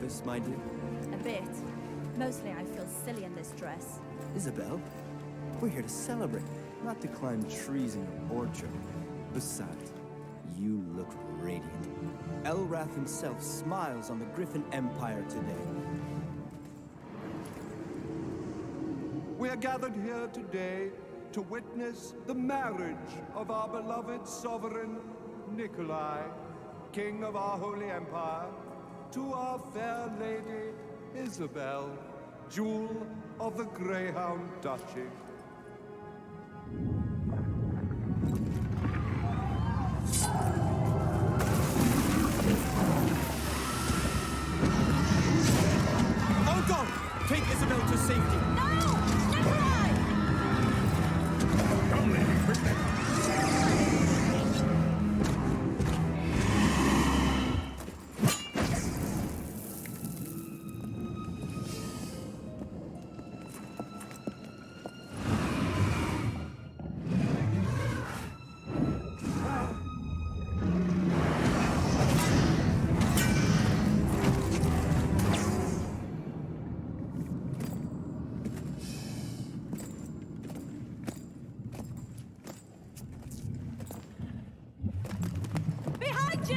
nervous, my dear? A bit. Mostly I feel silly in this dress. Isabel, we're here to celebrate, not to climb trees in your orchard. Besides, you look radiant. Elrath himself smiles on the Griffin Empire today. We are gathered here today to witness the marriage of our beloved sovereign, Nikolai, King of our Holy Empire, to our fair lady, Isabel, Jewel of the Greyhound Duchy. Oh God! Take Isabel to safety! No! Nikolai! Come, lady, quickly! Behind you!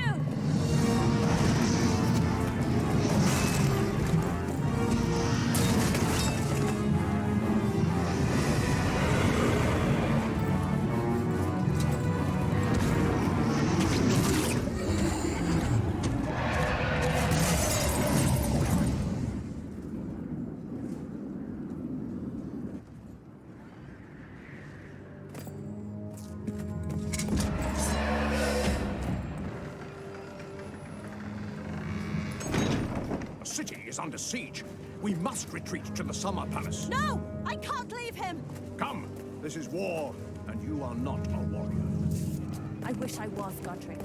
The city is under siege. We must retreat to the Summer Palace. No! I can't leave him! Come, this is war, and you are not a warrior. I wish I was, Godric.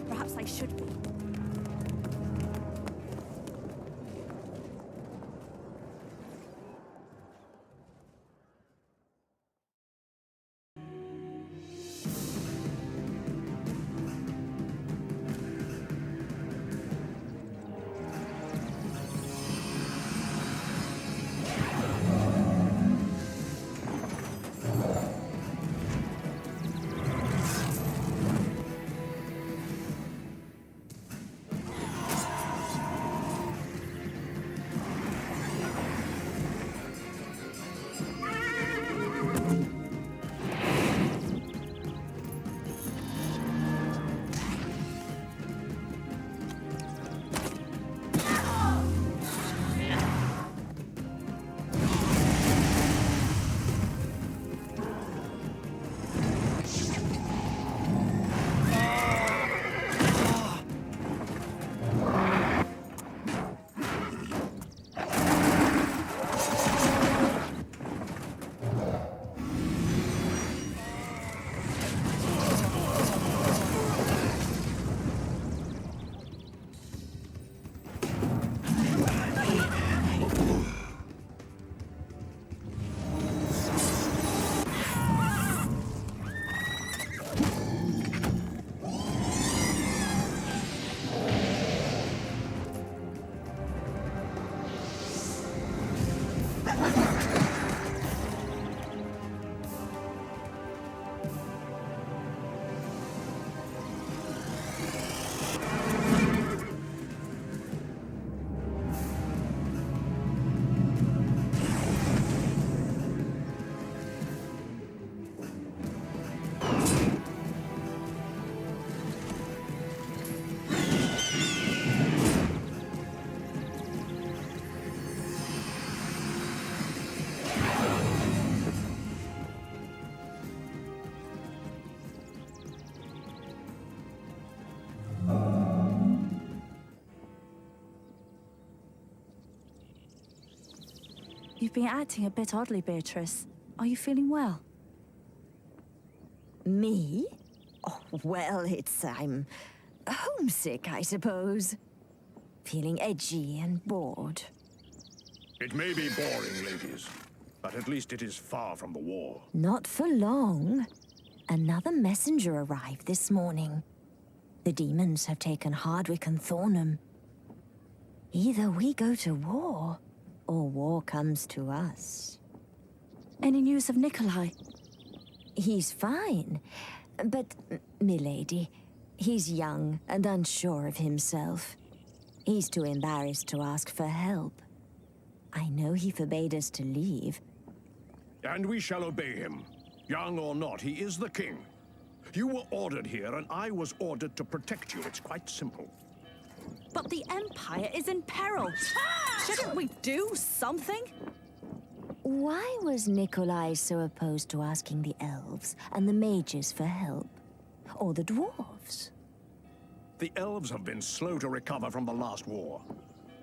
Perhaps I should be. You've been acting a bit oddly, Beatrice. Are you feeling well? Me? Oh, well, I'm homesick, I suppose. Feeling edgy and bored. It may be boring, ladies, but at least it is far from the war. Not for long. Another messenger arrived this morning. The demons have taken Hardwick and Thornham. Either we go to war, or war comes to us. Any news of Nikolai? He's fine, but, milady, he's young and unsure of himself. He's too embarrassed to ask for help. I know he forbade us to leave. And we shall obey him. Young or not, he is the king. You were ordered here, and I was ordered to protect you. It's quite simple. But the Empire is in peril. Shouldn't we do something? Why was Nikolai so opposed to asking the elves and the mages for help? Or the dwarves? The elves have been slow to recover from the last war.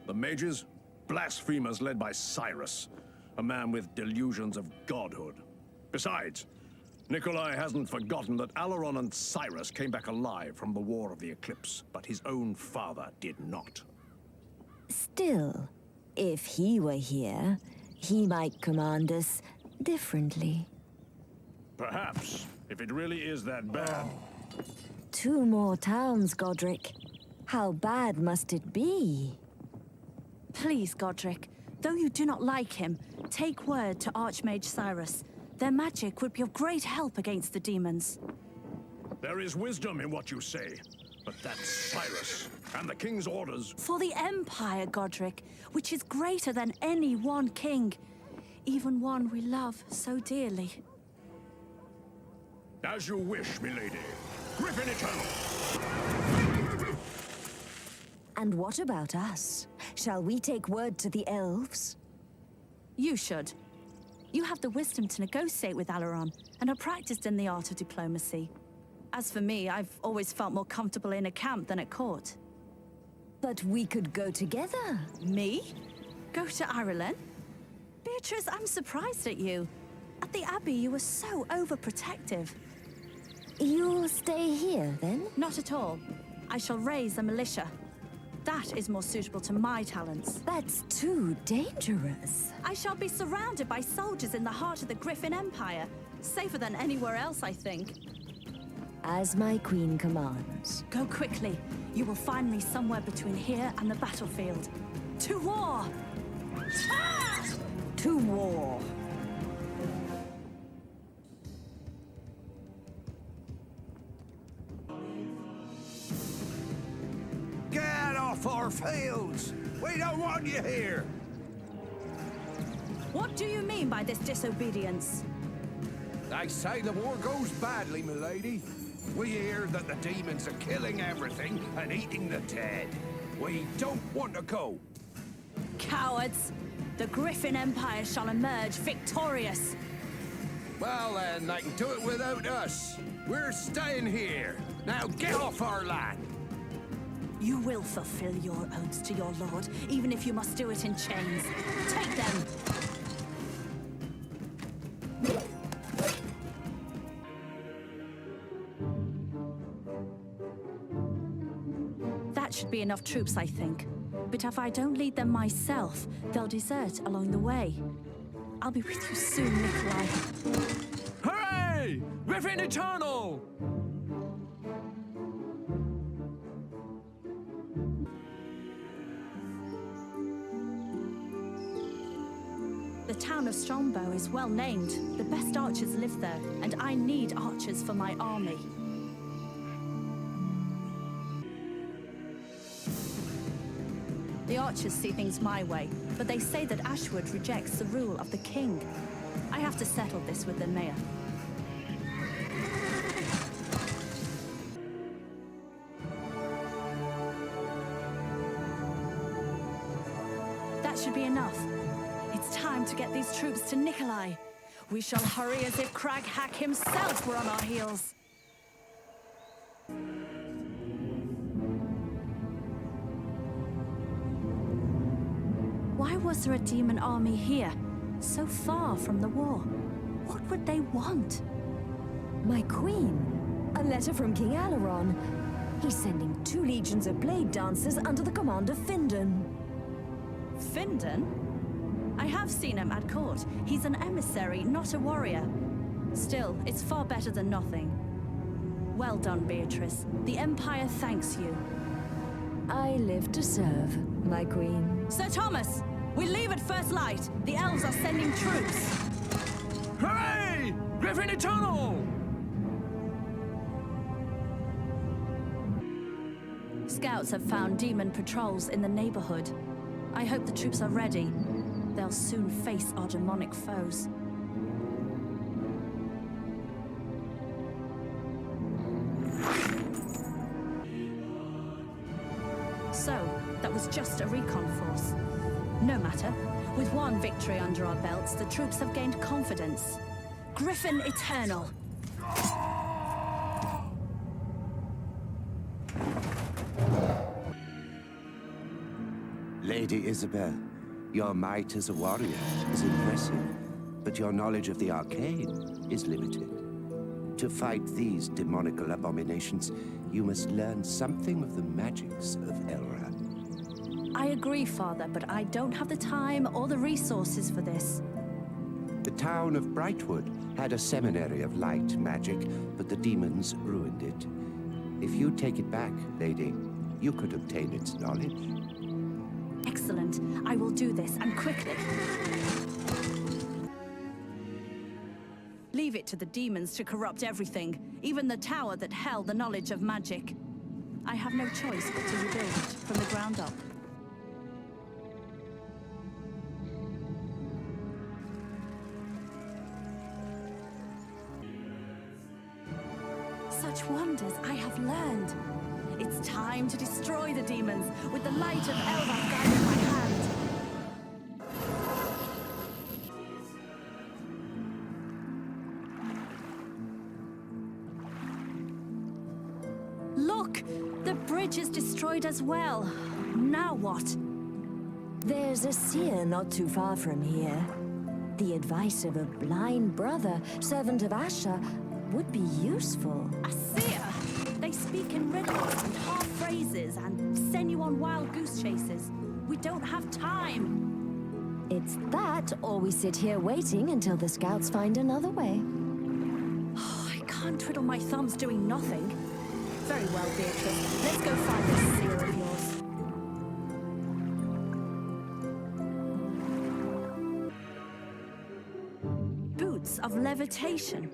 The mages, blasphemers led by Cyrus, a man with delusions of godhood. Besides, Nikolai hasn't forgotten that Alaron and Cyrus came back alive from the War of the Eclipse, but his own father did not. Still, if he were here, he might command us differently. Perhaps, if it really is that bad. 2 more towns, Godric. How bad must it be? Please, Godric, though you do not like him, take word to Archmage Cyrus. Their magic would be of great help against the demons. There is wisdom in what you say, but that's Cyrus, and the king's orders. For the Empire, Godric, which is greater than any one king, even one we love so dearly. As you wish, milady. Griffin Eternal! And what about us? Shall we take word to the elves? You should. You have the wisdom to negotiate with Alaron, and are practiced in the art of diplomacy. As for me, I've always felt more comfortable in a camp than at court. But we could go together. Me? Go to Ireland? Beatrice, I'm surprised at you. At the Abbey, you were so overprotective. You'll stay here, then? Not at all. I shall raise a militia. That is more suitable to my talents. That's too dangerous. I shall be surrounded by soldiers in the heart of the Griffin Empire. Safer than anywhere else, I think. As my queen commands. Go quickly. You will find me somewhere between here and the battlefield. To war! Ah! To war. Get off our fields! We don't want you here! What do you mean by this disobedience? They say the war goes badly, milady. We hear that the demons are killing everything and eating the dead. We don't want to go. Cowards! The Griffin Empire shall emerge victorious. Well then, they can do it without us. We're staying here. Now get off our land. You will fulfill your oaths to your lord, even if you must do it in chains. Take them! That should be enough troops, I think. But if I don't lead them myself, they'll desert along the way. I'll be with you soon, Nikolai. Hooray! Griffin Eternal! The town of Strongbow is well named. The best archers live there, and I need archers for my army. The archers see things my way, but they say that Ashwood rejects the rule of the king. I have to settle this with the mayor. That should be enough. It's time to get these troops to Nikolai. We shall hurry as if Craghack himself were on our heels. Why was there a demon army here, so far from the war? What would they want? My queen. A letter from King Alaron. He's sending 2 legions of blade dancers under the command of Findon. Findon? I have seen him at court. He's an emissary, not a warrior. Still, it's far better than nothing. Well done, Beatrice. The Empire thanks you. I live to serve, my queen. Sir Thomas, we leave at first light. The elves are sending troops. Hooray! Griffin Eternal! Scouts have found demon patrols in the neighborhood. I hope the troops are ready. They'll soon face our demonic foes. So, that was just a recon force. No matter. With one victory under our belts, the troops have gained confidence. Griffin Eternal! Lady Isabel, your might as a warrior is impressive, but your knowledge of the arcane is limited. To fight these demonical abominations, you must learn something of the magics of Elra. I agree, Father, but I don't have the time or the resources for this. The town of Brightwood had a seminary of light magic, but the demons ruined it. If you take it back, lady, you could obtain its knowledge. Excellent. I will do this, and quickly. Leave it to the demons to corrupt everything, even the tower that held the knowledge of magic. I have no choice but to rebuild it from the ground up. Such wonders I have learned. It's time to destroy the demons with the light of Elva guiding my hand. Look! The bridge is destroyed as well. Now what? There's a seer not too far from here. The advice of a blind brother, servant of Asher, would be useful. A seer? They speak in riddles and half phrases and send you on wild goose chases. We don't have time. It's that, or we sit here waiting until the scouts find another way. Oh, I can't twiddle my thumbs doing nothing. Very well, Beatrice. Let's go find this seer of yours. Boots of levitation.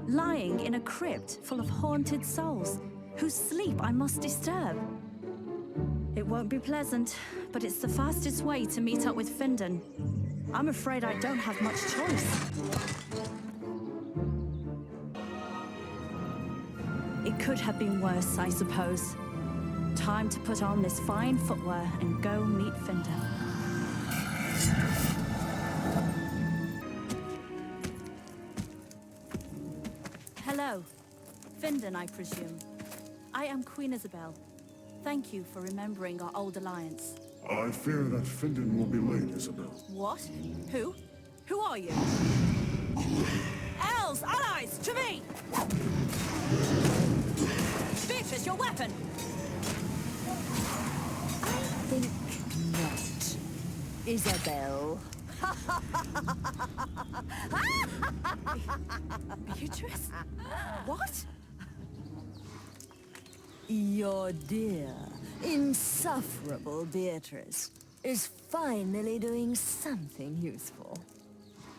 Lying in a crypt full of haunted souls, whose sleep I must disturb. It won't be pleasant, but it's the fastest way to meet up with Findon. I'm afraid I don't have much choice. It could have been worse, I suppose. Time to put on this fine footwear and go meet Findon. Hello. Findon, I presume. I am Queen Isabel. Thank you for remembering our old alliance. I fear that Findon will be late, Isabel. What? Who? Who are you? Elves! Allies! To me! Beatrice, your weapon! I think not. Isabel. Beatrice? What? Your dear, insufferable Beatrice is finally doing something useful.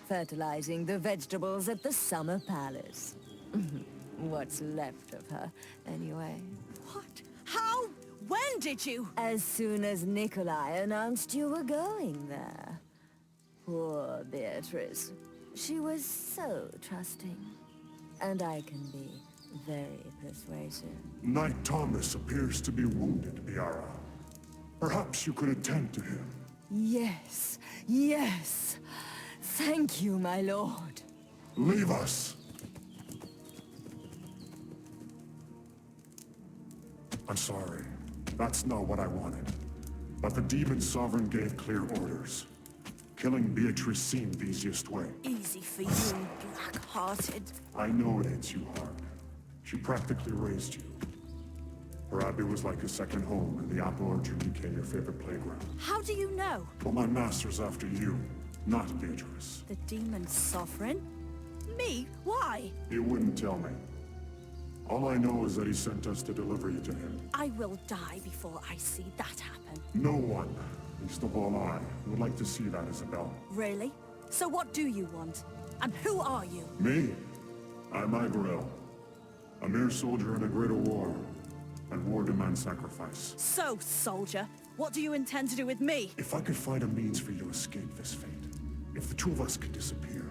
Fertilizing the vegetables at the Summer Palace. What's left of her, anyway. What? How? When did you? As soon as Nikolai announced you were going there. Poor Beatrice. She was so trusting. And I can be very persuasive. Knight Thomas appears to be wounded, Biara. Perhaps you could attend to him. Yes, yes. Thank you, my lord. Leave us! I'm sorry. That's not what I wanted. But the Demon Sovereign gave clear orders. Killing Beatrice seemed the easiest way. Easy for you, black-hearted. I know it hits you hard. She practically raised you. Her abbey was like a second home, and the apple orchard became your favorite playground. How do you know? But my master's after you, not Beatrice. The Demon Sovereign? Me? Why? You wouldn't tell me. All I know is that he sent us to deliver you to him. I will die before I see that happen. No one, least of all I, would like to see that, Isabel. Really? So what do you want? And who are you? Me? I'm Nival, a mere soldier in a greater war, and war demands sacrifice. So, soldier, what do you intend to do with me? If I could find a means for you to escape this fate, if the two of us could disappear,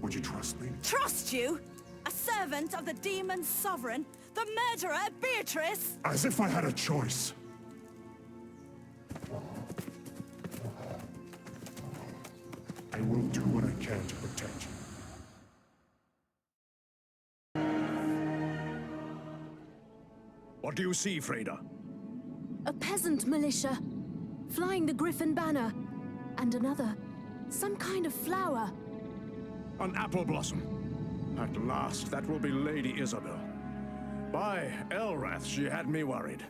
would you trust me? Trust you? A servant of the demon sovereign? The murderer Beatrice? As if I had a choice. I will do what I can to protect you. What do you see, Freda? A peasant militia, flying the Griffin banner, and another, some kind of flower. An apple blossom. At last, that will be Lady Isabel. By Elrath, she had me worried.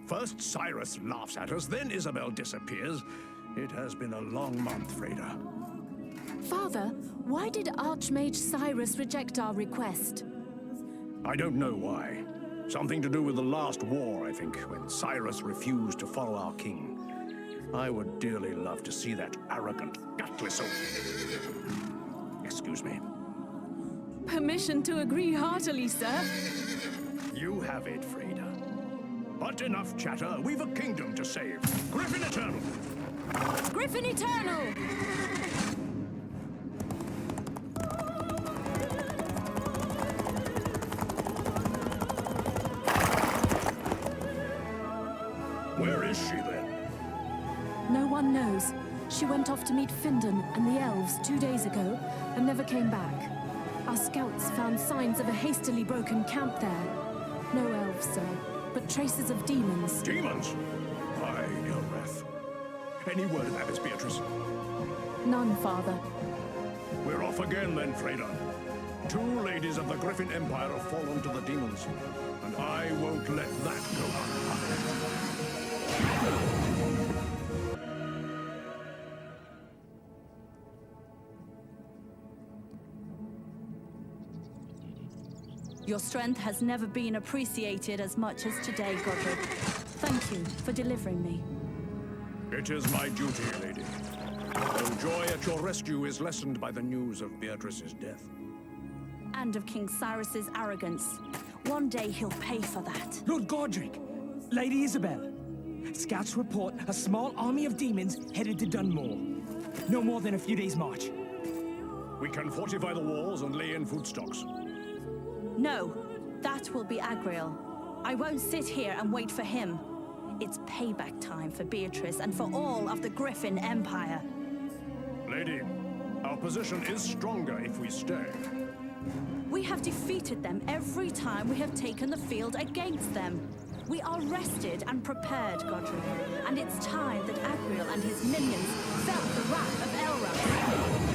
First Cyrus laughs at us, then Isabel disappears. It has been a long month, Freda. Father, why did Archmage Cyrus reject our request? I don't know why. Something to do with the last war, I think, when Cyrus refused to follow our king. I would dearly love to see that arrogant, gutless oaf. Excuse me. Permission to agree heartily, sir. You have it, Freda. But enough chatter. We've a kingdom to save. Griffin Eternal! Griffin Eternal! Where is she, then? No one knows. She went off to meet Findon and the elves 2 days ago, and never came back. Our scouts found signs of a hastily broken camp there. No elves, sir, but traces of demons. Demons? By Elrath. Any word of that, Miss Beatrice? None, Father. We're off again, then, Freda. 2 ladies of the Griffin Empire have fallen to the demons, and I won't let that go unpunished. Your strength has never been appreciated as much as today, Godric. Thank you for delivering me. It is my duty, lady. Though joy at your rescue is lessened by the news of Beatrice's death. And of King Cyrus's arrogance. One day he'll pay for that. Lord Godric, Lady Isabel. Scouts report a small army of demons headed to Dunmore. No more than a few days' march. We can fortify the walls and lay in food stocks. No, that will be Agriel. I won't sit here and wait for him. It's payback time for Beatrice and for all of the Griffin Empire. Lady, our position is stronger if we stay. We have defeated them every time we have taken the field against them. We are rested and prepared, Godric, and it's time that Agriel and his minions felt the wrath of Elrath.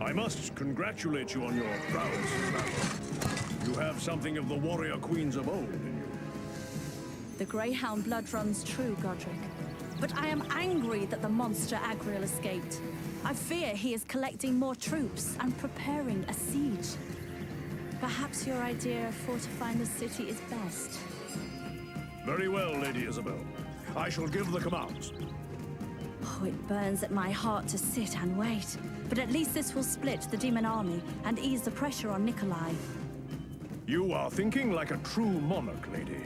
I must congratulate you on your prowess in battle. You have something of the warrior queens of old in you. The Greyhound blood runs true, Godric. But I am angry that the monster Agriel escaped. I fear he is collecting more troops and preparing a siege. Perhaps your idea of fortifying the city is best. Very well, Lady Isabel. I shall give the commands. Oh, it burns at my heart to sit and wait. But at least this will split the demon army and ease the pressure on Nikolai. You are thinking like a true monarch, lady.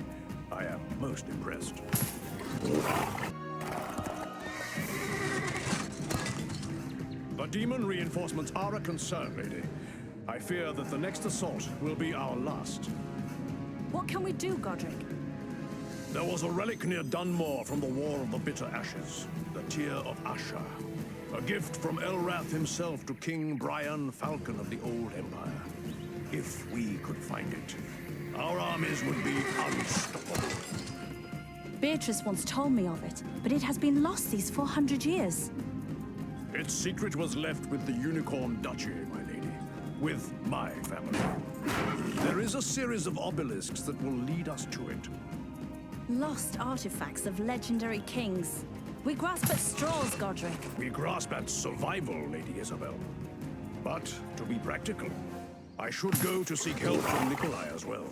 I am most impressed. The demon reinforcements are a concern, lady. I fear that the next assault will be our last. What can we do, Godric? There was a relic near Dunmore from the War of the Bitter Ashes, the Tear of Asher. A gift from Elrath himself to King Brian, Falcon of the Old Empire. If we could find it, our armies would be unstoppable. Beatrice once told me of it, but it has been lost these 400 years. Its secret was left with the Unicorn Duchy, my lady. With my family. There is a series of obelisks that will lead us to it. Lost artifacts of legendary kings. We grasp at straws, Godric. We grasp at survival, Lady Isabel. But, to be practical, I should go to seek help from Nikolai as well.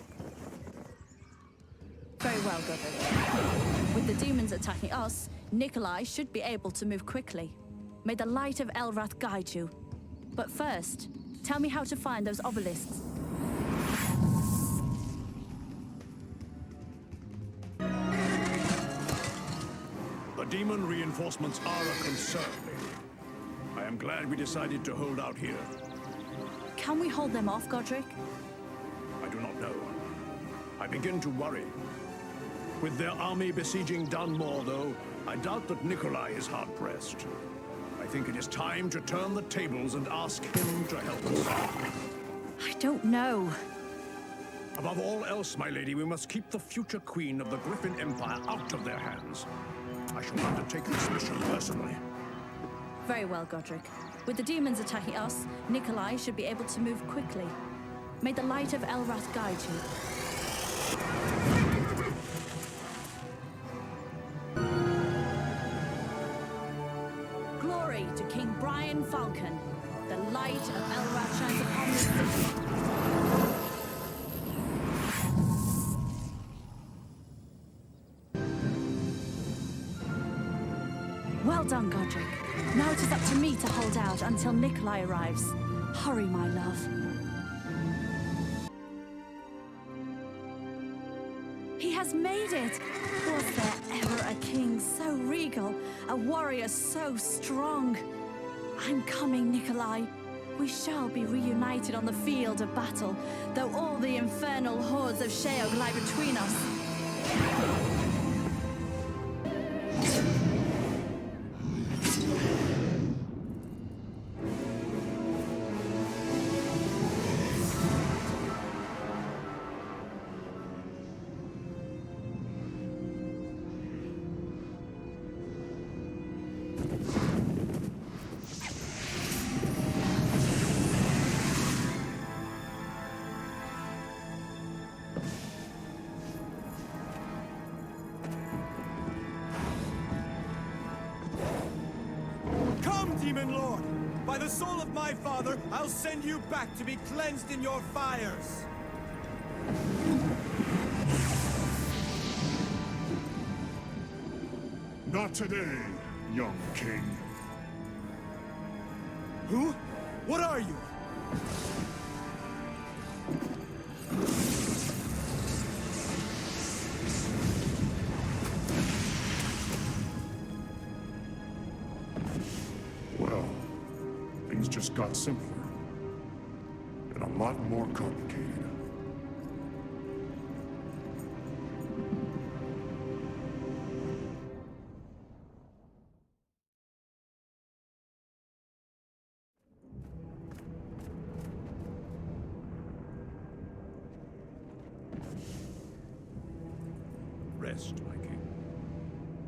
Very well, Godric. With the demons attacking us, Nikolai should be able to move quickly. May the light of Elrath guide you. But first, tell me how to find those obelisks. The demon reinforcements are a concern, lady. I am glad we decided to hold out here. Can we hold them off, Godric? I do not know. I begin to worry. With their army besieging Dunmore, though, I doubt that Nikolai is hard-pressed. I think it is time to turn the tables and ask him to help us. I don't know. Above all else, my lady, we must keep the future queen of the Griffin Empire out of their hands. I shall undertake this mission personally. Very well, Godric. With the demons attacking us, Nikolai should be able to move quickly. May the light of Elrath guide you. Glory to King Brian Falcon. The light of Elrath shines upon this city. Well done, Godric. Now it is up to me to hold out until Nikolai arrives. Hurry, my love. He has made it! Was there ever a king so regal, a warrior so strong? I'm coming, Nikolai. We shall be reunited on the field of battle, though all the infernal hordes of Sheog lie between us. Demon Lord! By the soul of my father, I'll send you back to be cleansed in your fires! Not today, young king. Who? What are you? Well, things just got simpler. And a lot more complicated. Rest, my king.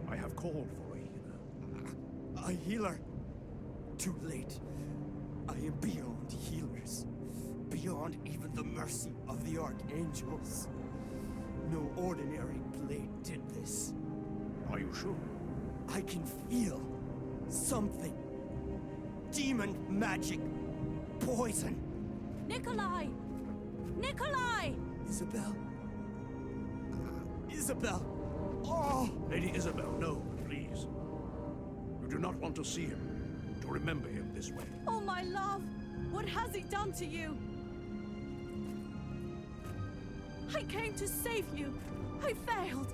I have called for a healer. A healer? Too late. I am beyond healers. Beyond even the mercy of the archangels. No ordinary blade did this. Are you sure? I can feel something. Demon magic. Poison. Nikolai! Nikolai! Isabel? Isabel! Oh! Lady Isabel, no, please. You do not want to see him, to remember him this way. Oh, my love! What has he done to you? I came to save you. I failed.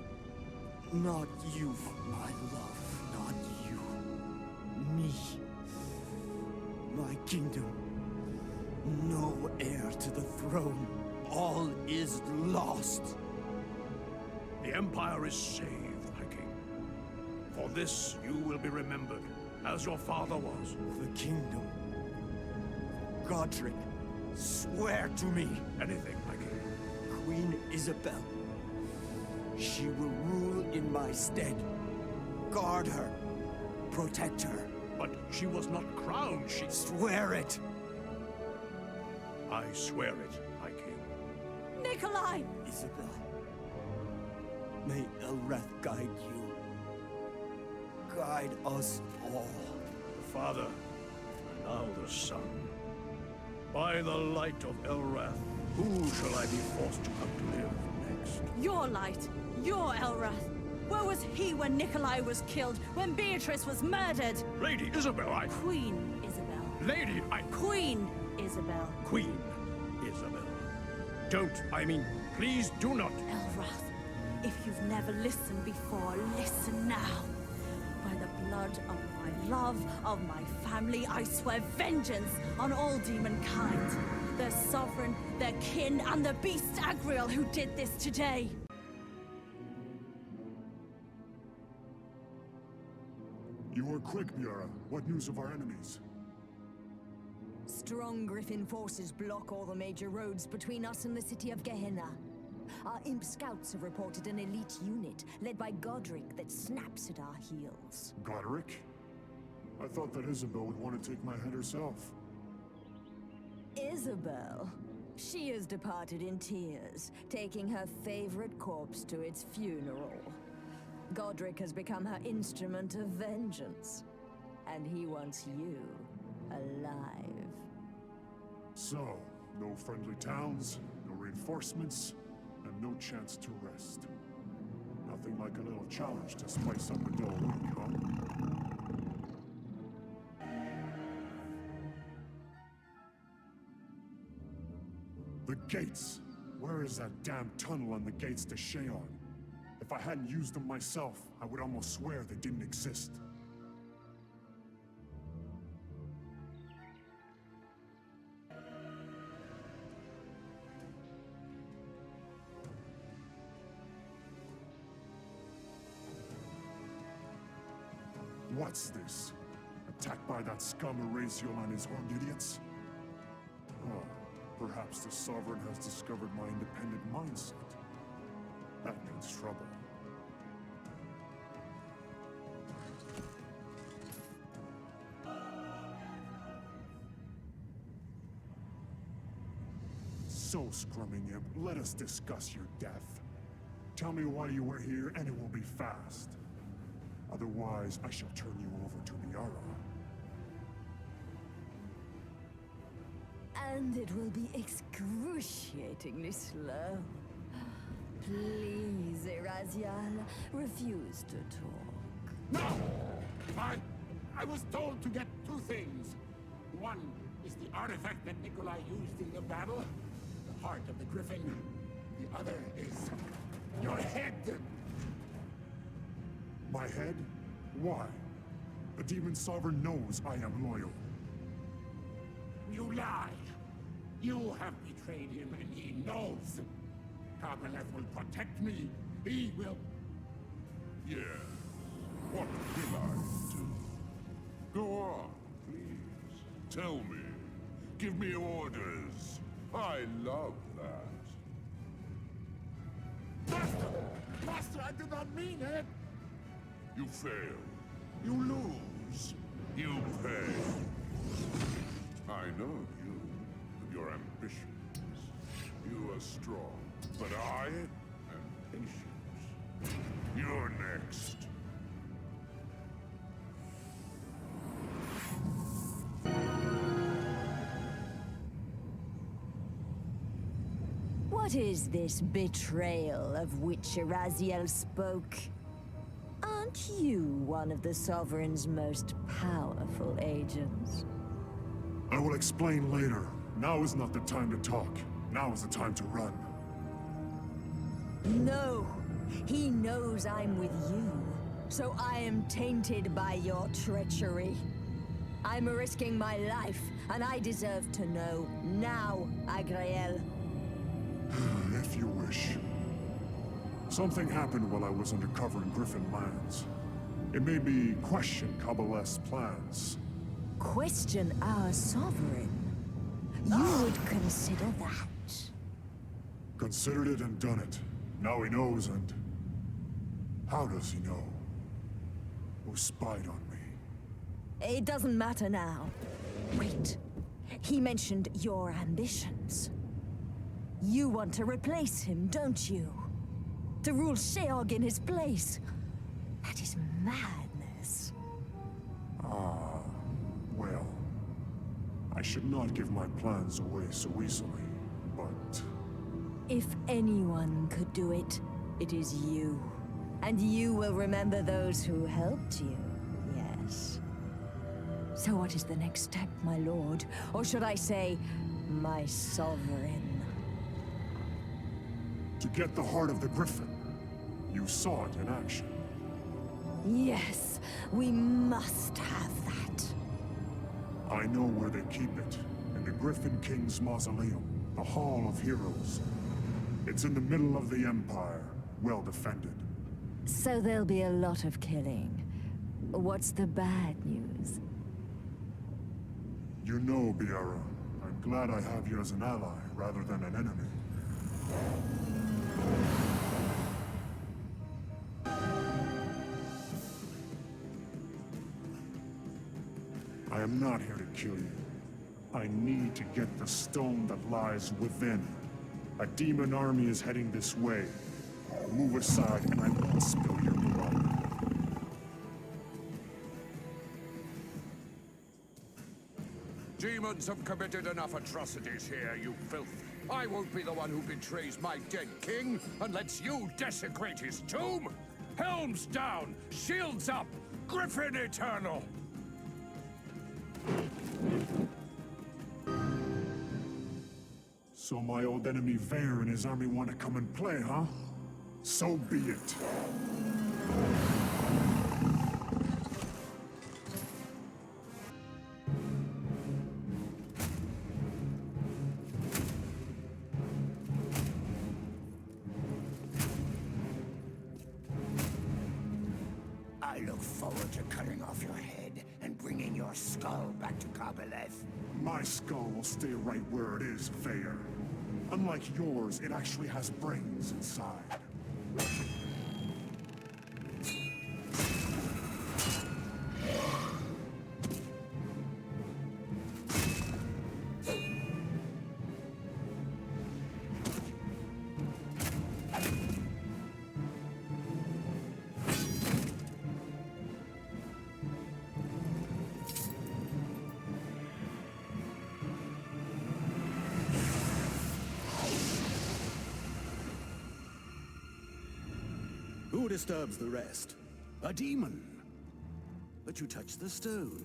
Not you, my love. Not you. Me. My kingdom. No heir to the throne. All is lost. The Empire is saved, my king. For this, you will be remembered, as your father was. The kingdom. Godric, swear to me. Anything, my king. Queen Isabel. She will rule in my stead. Guard her. Protect her. But she was not crowned, she... Swear it. I swear it, my king. Nikolai! Isabel. May Elrath guide you. guide us all. The Father, and now the Son. By the light of Elrath, who shall I be forced to outlive next? Your light, your Elrath. Where was he when Nikolai was killed, when Beatrice was murdered? Lady Isabel, Queen Isabel. Lady, Queen Isabel. Queen Isabel. Please do not. Elrath, if you've never listened before, listen now. By the blood of my love, of my family, I swear vengeance on all demonkind. Their sovereign, their kin, and the beast Agriel who did this today. You were quick, Miara. What news of our enemies? Strong Griffin forces block all the major roads between us and the city of Gehenna. Our imp scouts have reported an elite unit, led by Godric, that snaps at our heels. Godric? I thought that Isabel would want to take my head herself. Isabel? She has departed in tears, taking her favorite corpse to its funeral. Godric has become her instrument of vengeance. And he wants you alive. So, no friendly towns, no reinforcements, and no chance to rest. Nothing like a little challenge to spice up a dull week, huh? The gates! Where is that damn tunnel on the gates to Sheol? If I hadn't used them myself, I would almost swear they didn't exist. What's this? Attacked by that scum Eraziel and his horned idiots? Oh, perhaps the Sovereign has discovered my independent mindset. That means trouble. So, Scrumming Imp, let us discuss your death. Tell me why you were here, and it will be fast. Otherwise, I shall turn you over to Miara. And it will be excruciatingly slow. Please, Eraziel, refuse to talk. No! I was told to get two things. One is the artifact that Nikolai used in the battle, the heart of the Griffin. The other is your head. My head? Why? The Demon Sovereign knows I am loyal. You lie. You have betrayed him, and he knows. Kargalev will protect me. He will... Yeah. What will I do? Go on, please. Tell me. Give me orders. I love that. Master! Master, I did not mean it! You fail. You lose. You pay. I know you and your ambitions. You are strong, but I am patient. You're next. What is this betrayal of which Eraziel spoke? Aren't you one of the Sovereign's most powerful agents? I will explain later. Now is not the time to talk. Now is the time to run. No! He knows I'm with you, so I am tainted by your treachery. I'm risking my life, and I deserve to know now, Agriel. If you wish. Something happened while I was undercover in Griffin lands. It made me question Kabbaleth's plans. Question our Sovereign? You would consider that? Considered it and done it. Now he knows, and... how does he know? Who spied on me? It doesn't matter now. Wait. He mentioned your ambitions. You want to replace him, don't you? To rule Sheog in his place. That is madness. Yes. Ah, well. I should not give my plans away so easily, but... If anyone could do it, it is you. And you will remember those who helped you, yes. So what is the next step, my lord? Or should I say, my sovereign? To get the heart of the Griffin, you saw it in action. Yes, we must have that. I know where they keep it, in the Griffin King's mausoleum, the Hall of Heroes. It's in the middle of the Empire, well defended. So there'll be a lot of killing. What's the bad news? You know, Biara, I'm glad I have you as an ally rather than an enemy. I am not here to kill you. I need to get the stone that lies within. A demon army is heading this way. Move aside and I won't spill your blood. Demons have committed enough atrocities here, you filth. I won't be the one who betrays my dead king and lets you desecrate his tomb! Helms down! Shields up! Griffin eternal! So my old enemy Vare and his army want to come and play, huh? So be it. I look forward to cutting off your head and bringing your skull back to Kabbaleth. My skull will stay right where it is, Vare. Unlike yours, it actually has brains inside. Who disturbs the rest? A demon. But you touched the stone,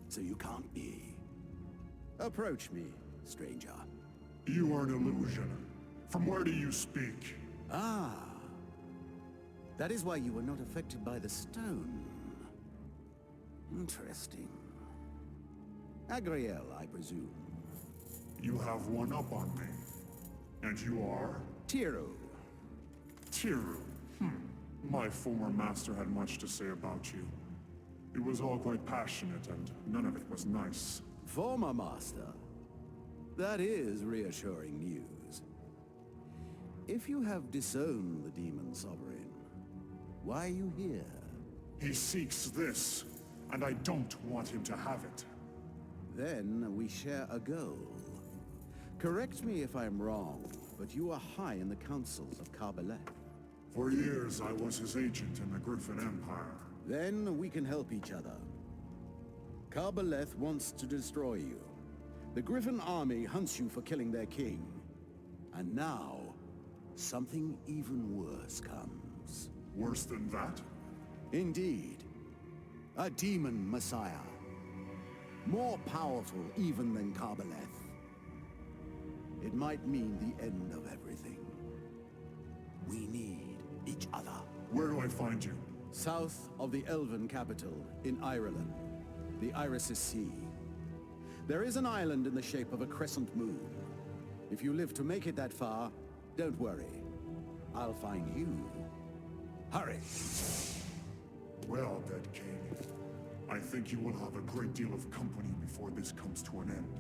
so you can't be. Approach me, stranger. You are an illusion. From where do you speak? Ah. That is why you were not affected by the stone. Interesting. Agriel, I presume. You have one up on me. And you are? Tiro. Tiru. My former master had much to say about you. It was all quite passionate, and none of it was nice. Former master? That is reassuring news. If you have disowned the demon sovereign, why are you here? He seeks this, and I don't want him to have it. Then we share a goal. Correct me if I'm wrong, but you are high in the councils of Kabbaleth. For years, I was his agent in the Griffin Empire. Then we can help each other. Kabbaleth wants to destroy you. The Griffin army hunts you for killing their king. And now, something even worse comes. Worse than that? Indeed. A demon messiah. More powerful even than Kabbaleth. It might mean the end of everything. We need each other. Where do I find you? South of the Elven capital, in Ireland. The Iris' Sea. There is an island in the shape of a crescent moon. If you live to make it that far, don't worry. I'll find you. Hurry! Well, dead king. I think you will have a great deal of company before this comes to an end.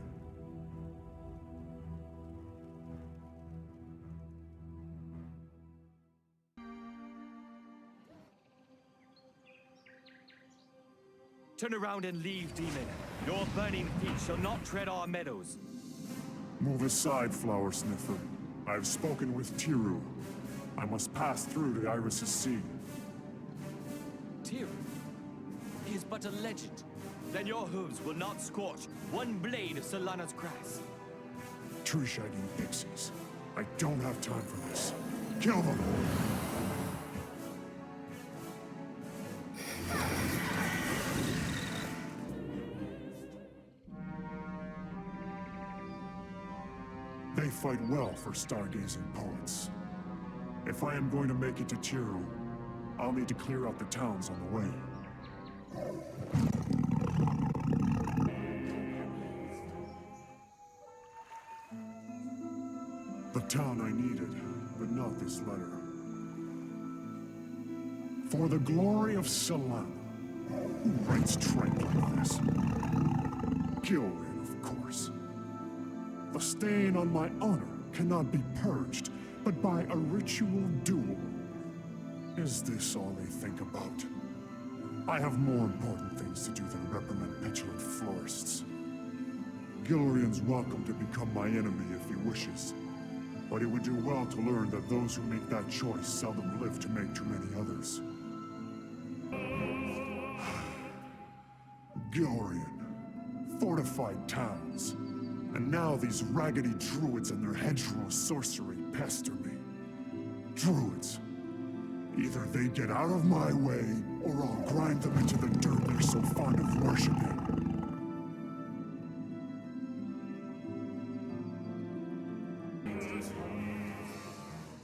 Turn around and leave, demon. Your burning feet shall not tread our meadows. Move aside, Flower Sniffer. I've spoken with Tiru. I must pass through the Iris' Sea. Tyr? but a legend. Then your hooves will not scorch one blade of Solana's grass. Tree-shagging pixies. I don't have time for this. Kill them! They fight well for stargazing poets. If I am going to make it to Tiru, I'll need to clear out the towns on the way. The town I needed, but not this letter. For the glory of Solana. Who writes tripe like this? Gilrian, of course. The stain on my honor cannot be purged, but by a ritual duel. Is this all they think about? I have more important things to do than reprimand petulant florists. Gilrian's welcome to become my enemy if he wishes. But he would do well to learn that those who make that choice seldom live to make too many others. Gilrian. Fortified towns. And now these raggedy druids and their hedgerow sorcery pester me. Druids. Either they get out of my way, or I'll grind them into the dirt they're so fond of worshipping.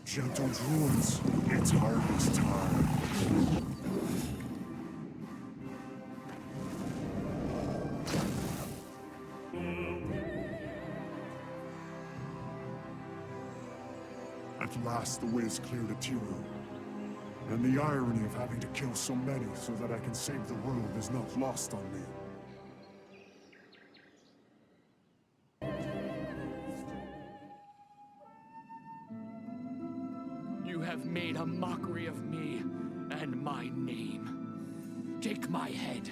Gentle druids, it's harvest time. At last, the way is clear to Tiru. And the irony of having to kill so many so that I can save the world is not lost on me. You have made a mockery of me and my name. Take my head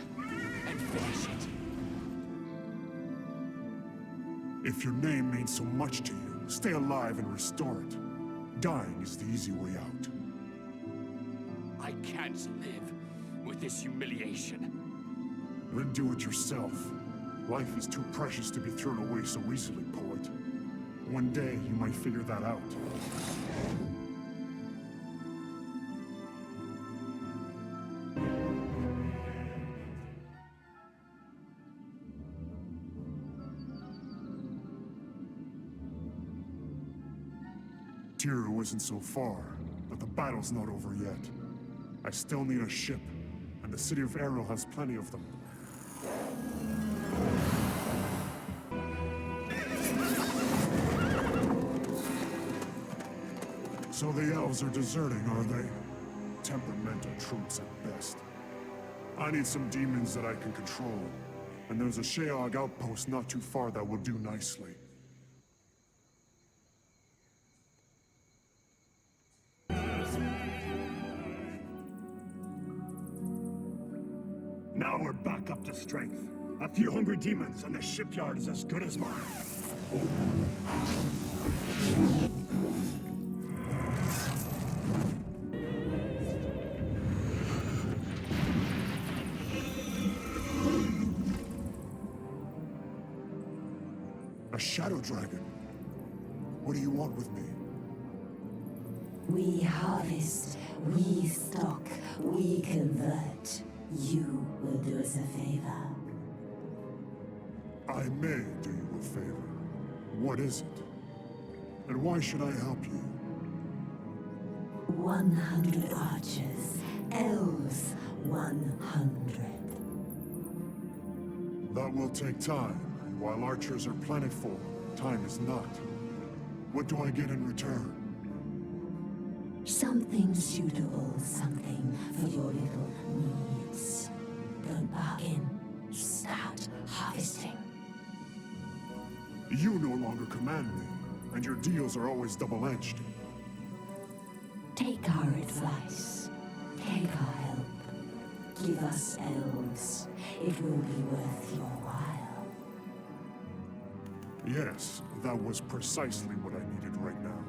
and finish it. If your name means so much to you, stay alive and restore it. Dying is the easy way out. I can't live with this humiliation. Then do it yourself. Life is too precious to be thrown away so easily, poet. One day, you might figure that out. Tiru isn't so far, but the battle's not over yet. I still need a ship, and the city of Errol has plenty of them. So the elves are deserting, are they? Temperamental troops at best. I need some demons that I can control, and there's a Sheog outpost not too far that will do nicely. Now we're back up to strength. A few hungry demons, and the shipyard is as good as mine. A shadow dragon? What do you want with me? We harvest, we stock, we convert. You will do us a favor. I may do you a favor. What is it? And why should I help you? 100 archers. Elves, 100. That will take time. While archers are plentiful, time is not. What do I get in return? Something suitable, something for your little needs. Don't bargain. Start harvesting. You no longer command me, and your deals are always double-edged. Take our advice. Take our help. Give us elves. It will be worth your while. Yes, that was precisely what I needed right now.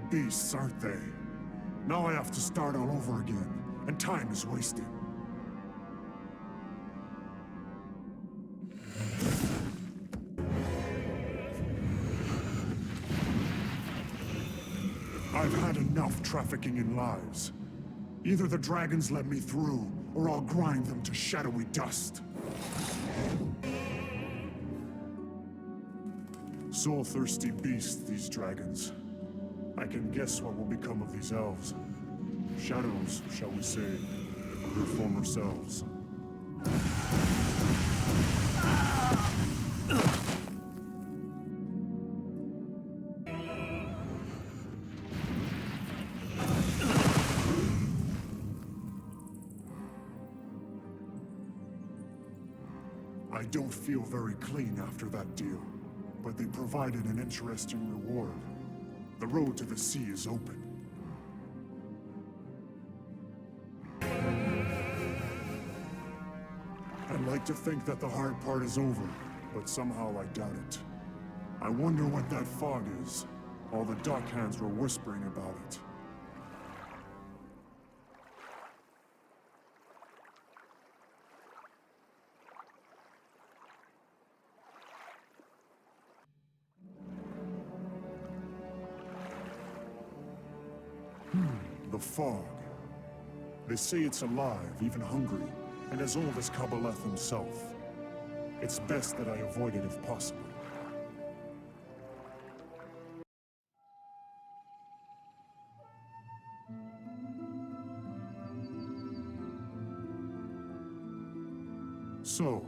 beasts, aren't they? Now I have to start all over again, and time is wasted. I've had enough trafficking in lives. Either the dragons let me through, or I'll grind them to shadowy dust. Soul-thirsty beasts, these dragons. I can guess what will become of these elves. Shadows, shall we say, of their former selves. I don't feel very clean after that deal, but they provided an interesting reward. The road to the sea is open. I'd like to think that the hard part is over, but somehow I doubt it. I wonder what that fog is. All the dockhands were whispering about it. The fog. They say it's alive, even hungry, and as old as Kabbaleth himself. It's best that I avoid it if possible. So,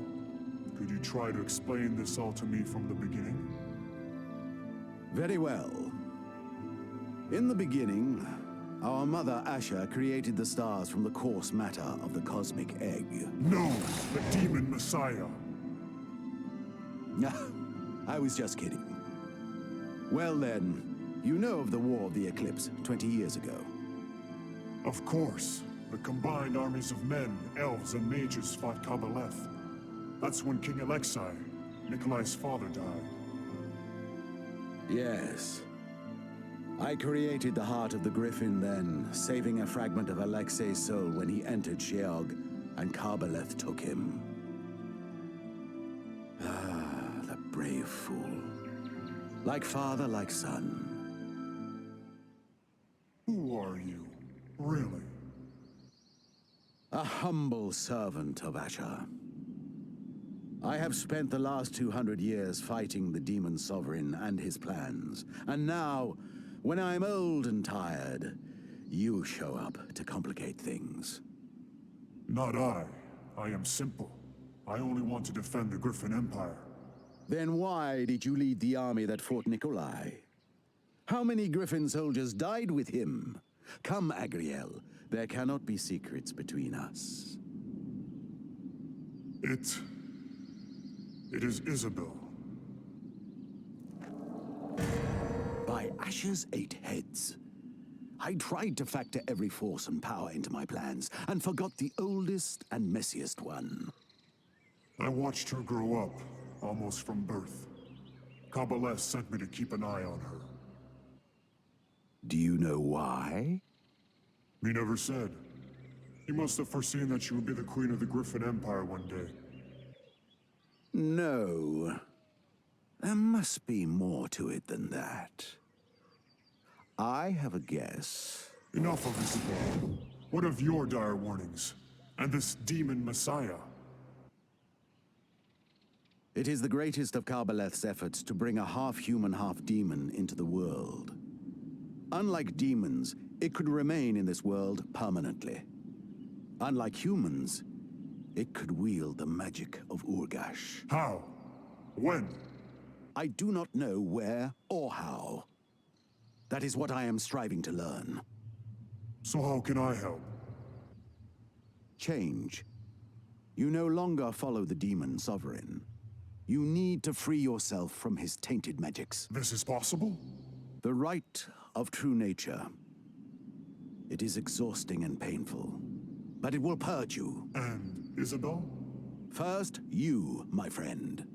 could you try to explain this all to me from the beginning? Very well. In the beginning, our mother Asher created the stars from the coarse matter of the cosmic egg. No! The demon Messiah! I was just kidding. Well then, you know of the War of the Eclipse 20 years ago. Of course. The combined armies of men, elves, and mages fought Kabbaleth. That's when King Alexei, Nikolai's father, died. Yes. I created the heart of the Griffin then, saving a fragment of Alexei's soul when he entered Sheog, and Kabbaleth took him. Ah, the brave fool. Like father, like son. Who are you, really? A humble servant of Asher. I have spent the last 200 years fighting the demon sovereign and his plans, and now, when I'm old and tired, you show up to complicate things. Not I. I am simple. I only want to defend the Griffin Empire. Then why did you lead the army that fought Nikolai? How many Griffin soldiers died with him? Come, Agriel. There cannot be secrets between us. It is Isabel. By Asher's 8 heads. I tried to factor every force and power into my plans, and forgot the oldest and messiest one. I watched her grow up, almost from birth. Kabbaleth sent me to keep an eye on her. Do you know why? He never said. He must have foreseen that she would be the queen of the Griffin Empire one day. No. There must be more to it than that. I have a guess. Enough of Isabel. What of your dire warnings? And this demon Messiah? It is the greatest of Kabbaleth's efforts to bring a half-human, half-demon into the world. Unlike demons, it could remain in this world permanently. Unlike humans, it could wield the magic of Urgash. How? When? I do not know where or how. That is what I am striving to learn. So how can I help? Change. You no longer follow the demon sovereign. You need to free yourself from his tainted magics. This is possible? The right of true nature. It is exhausting and painful, but it will purge you. And Isabel? First, you, my friend.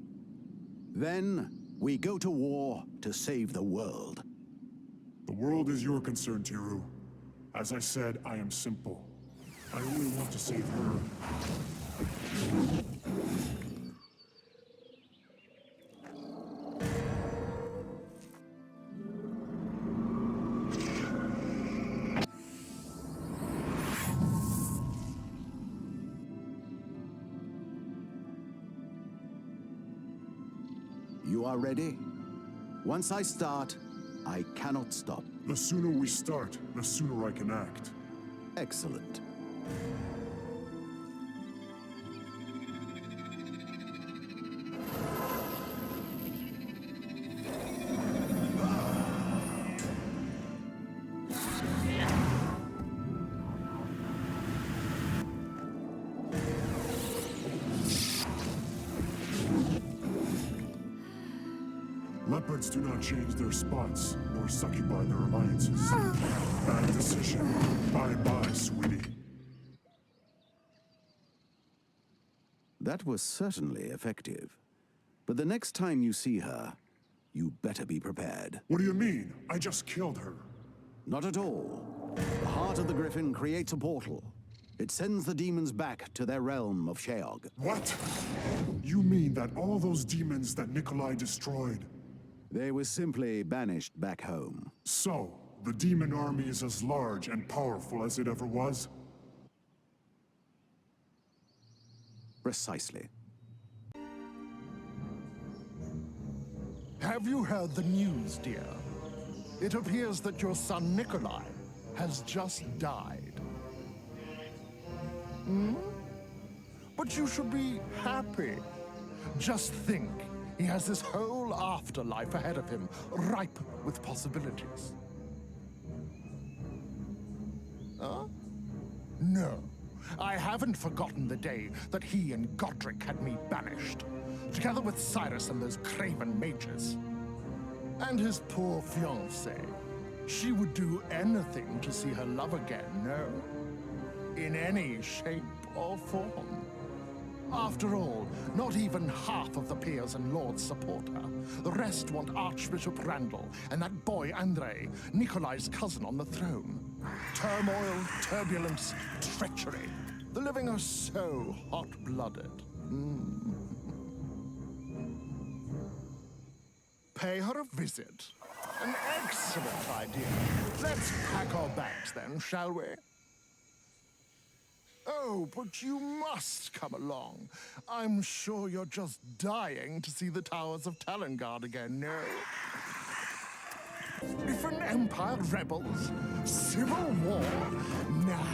Then, we go to war to save the world. The world is your concern, Tiru. As I said, I am simple. I only want to save her. You are ready? Once I start, I cannot stop. The sooner we start, the sooner I can act. Excellent. Leopards do not change their spots, nor succuby their alliances. Bad decision. Bye-bye, sweetie. That was certainly effective. But the next time you see her, you better be prepared. What do you mean? I just killed her. Not at all. The heart of the Griffin creates a portal. It sends the demons back to their realm of Sheog. What? You mean that all those demons that Nikolai destroyed? They were simply banished back home. So, the demon army is as large and powerful as it ever was? Precisely. Have you heard the news, dear? It appears that your son Nikolai has just died. Hmm? But you should be happy. Just think, he has this whole afterlife ahead of him, ripe with possibilities. Huh? No, I haven't forgotten the day that he and Godric had me banished, together with Cyrus and those craven mages. And his poor fiancée. She would do anything to see her love again, no? In any shape or form. After all, not even half of the peers and lords support her. The rest want Archbishop Randall and that boy Andrei, Nikolai's cousin, on the throne. Turmoil, turbulence, treachery. The living are so hot-blooded. Pay her a visit. An excellent idea. Let's pack our bags then, shall we? Oh, but you must come along. I'm sure you're just dying to see the towers of Talengard again, no? Different Empire rebels? Civil war? Now,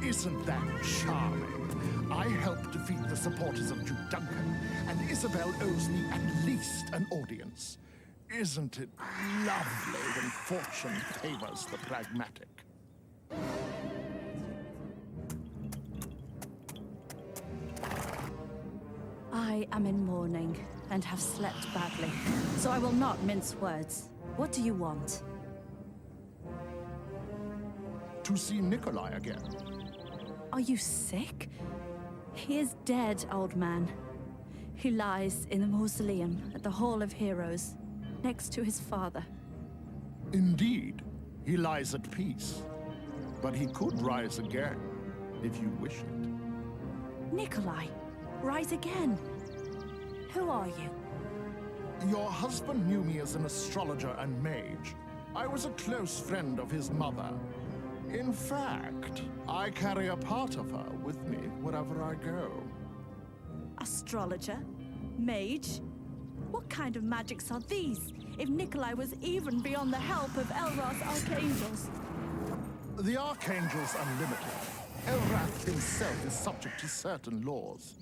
isn't that charming? I helped defeat the supporters of Duke Duncan, and Isabel owes me at least an audience. Isn't it lovely when fortune favors the pragmatic? I am in mourning and have slept badly, so I will not mince words. What do you want? To see Nikolai again. Are you sick? He is dead, old man. He lies in the mausoleum at the Hall of Heroes, next to his father. Indeed, he lies at peace. But he could rise again, if you wish it. Nikolai, rise again? Who are you? Your husband knew me as an astrologer and mage. I was a close friend of his mother. In fact, I carry a part of her with me wherever I go. Astrologer? Mage? What kind of magics are these, if Nikolai was even beyond the help of Elrath's archangels? The archangels are limited. Elrath himself is subject to certain laws.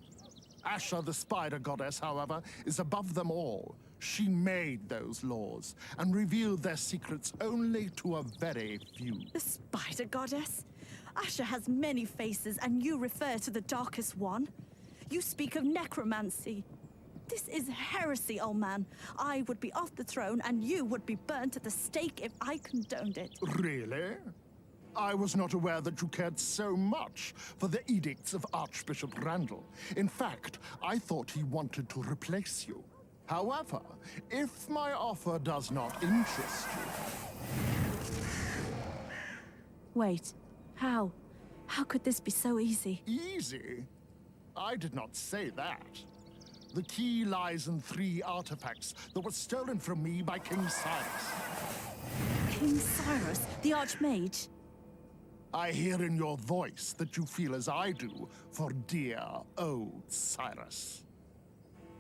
Asha, the spider goddess, however, is above them all. She made those laws and revealed their secrets only to a very few. The spider goddess? Asha has many faces, and you refer to the darkest one. You speak of necromancy. This is heresy, old man. I would be off the throne, and you would be burnt at the stake if I condoned it. Really? I was not aware that you cared so much for the edicts of Archbishop Randall. In fact, I thought he wanted to replace you. However, if my offer does not interest you, Wait, how? How could this be so easy? Easy? I did not say that. The key lies in 3 artifacts that were stolen from me by King Cyrus. King Cyrus, the Archmage? I hear in your voice that you feel as I do for dear old Cyrus.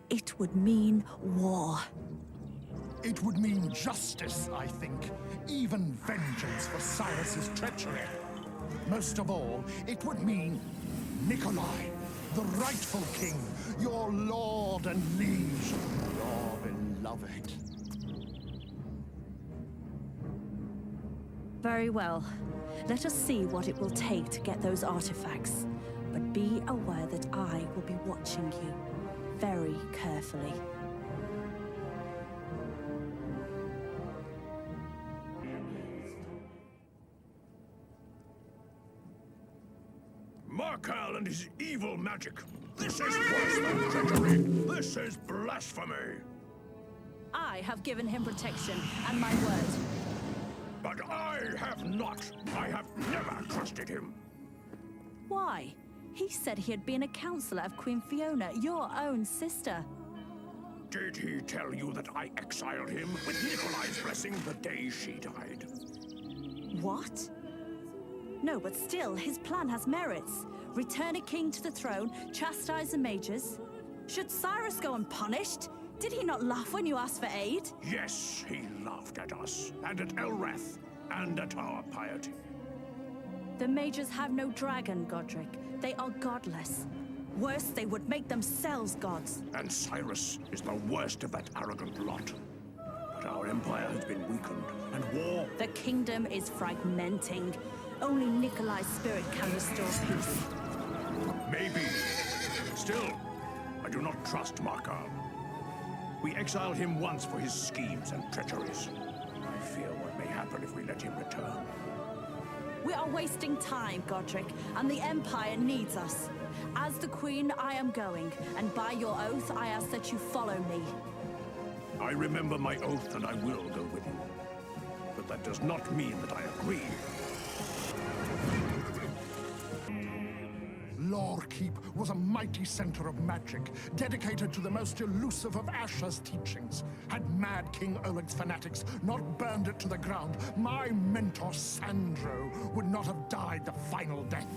It would mean war. It would mean justice, I think. Even vengeance for Cyrus's treachery. Most of all, it would mean Nikolai, the rightful king, your lord and liege, your beloved. Very well. Let us see what it will take to get those artifacts. But be aware that I will be watching you very carefully. Markal and his evil magic. This is worse than treachery. This is blasphemy. I have given him protection and my word. But I have not. I have never trusted him. Why? He said he had been a counselor of Queen Fiona, your own sister. Did he tell you that I exiled him with Nikolai's blessing the day she died? What? No, but still, his plan has merits. Return a king to the throne, chastise the mages. Should Cyrus go unpunished? Did he not laugh when you asked for aid? Yes, he laughed at us, and at Elrath, and at our piety. The mages have no dragon, Godric. They are godless. Worse, they would make themselves gods. And Cyrus is the worst of that arrogant lot. But our empire has been weakened, and war... The kingdom is fragmenting. Only Nikolai's spirit can restore peace. Maybe. Still, I do not trust Markal. We exiled him once for his schemes and treacheries. I fear what may happen if we let him return. We are wasting time, Godric, and the Empire needs us. As the Queen, I am going, and by your oath, I ask that you follow me. I remember my oath, and I will go with you. But that does not mean that I agree. Lorekeep was a mighty center of magic, dedicated to the most elusive of Asher's teachings. Had Mad King Oleg's fanatics not burned it to the ground, my mentor Sandro would not have died the final death.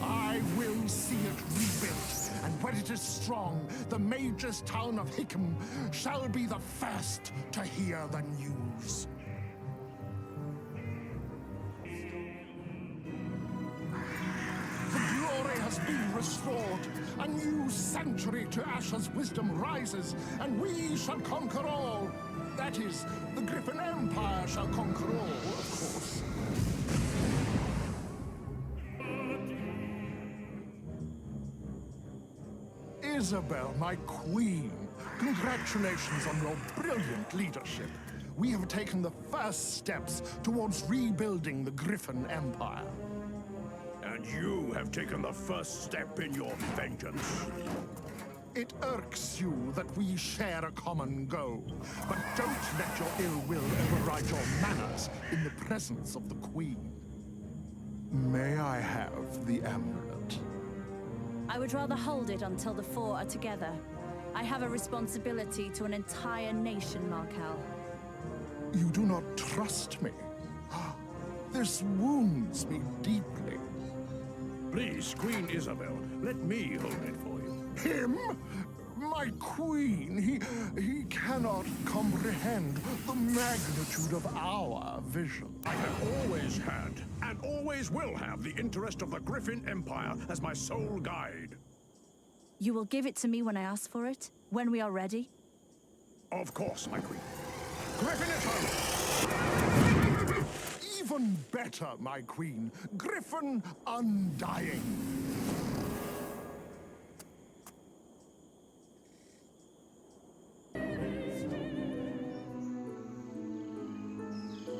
I will see it rebuilt, and when it is strong, the mage's town of Hickam shall be the first to hear the news. Been restored. A new century to Asher's wisdom rises, and we shall conquer all. That is, the Griffin Empire shall conquer all, of course. Isabel, my queen, congratulations on your brilliant leadership. We have taken the first steps towards rebuilding the Griffin Empire. And you have taken the first step in your vengeance. It irks you that we share a common goal, but don't let your ill will override your manners in the presence of the Queen. May I have the amulet? I would rather hold it until the 4 are together. I have a responsibility to an entire nation, Markal. You do not trust me. This wounds me deeply. Please, Queen Isabel, let me hold it for you. Him? My queen, he cannot comprehend the magnitude of our vision. I have always had, and always will have, the interest of the Griffin Empire as my sole guide. You will give it to me when I ask for it? When we are ready? Of course, my queen. Griffin Eternal! Even better, my queen. Griffin Undying.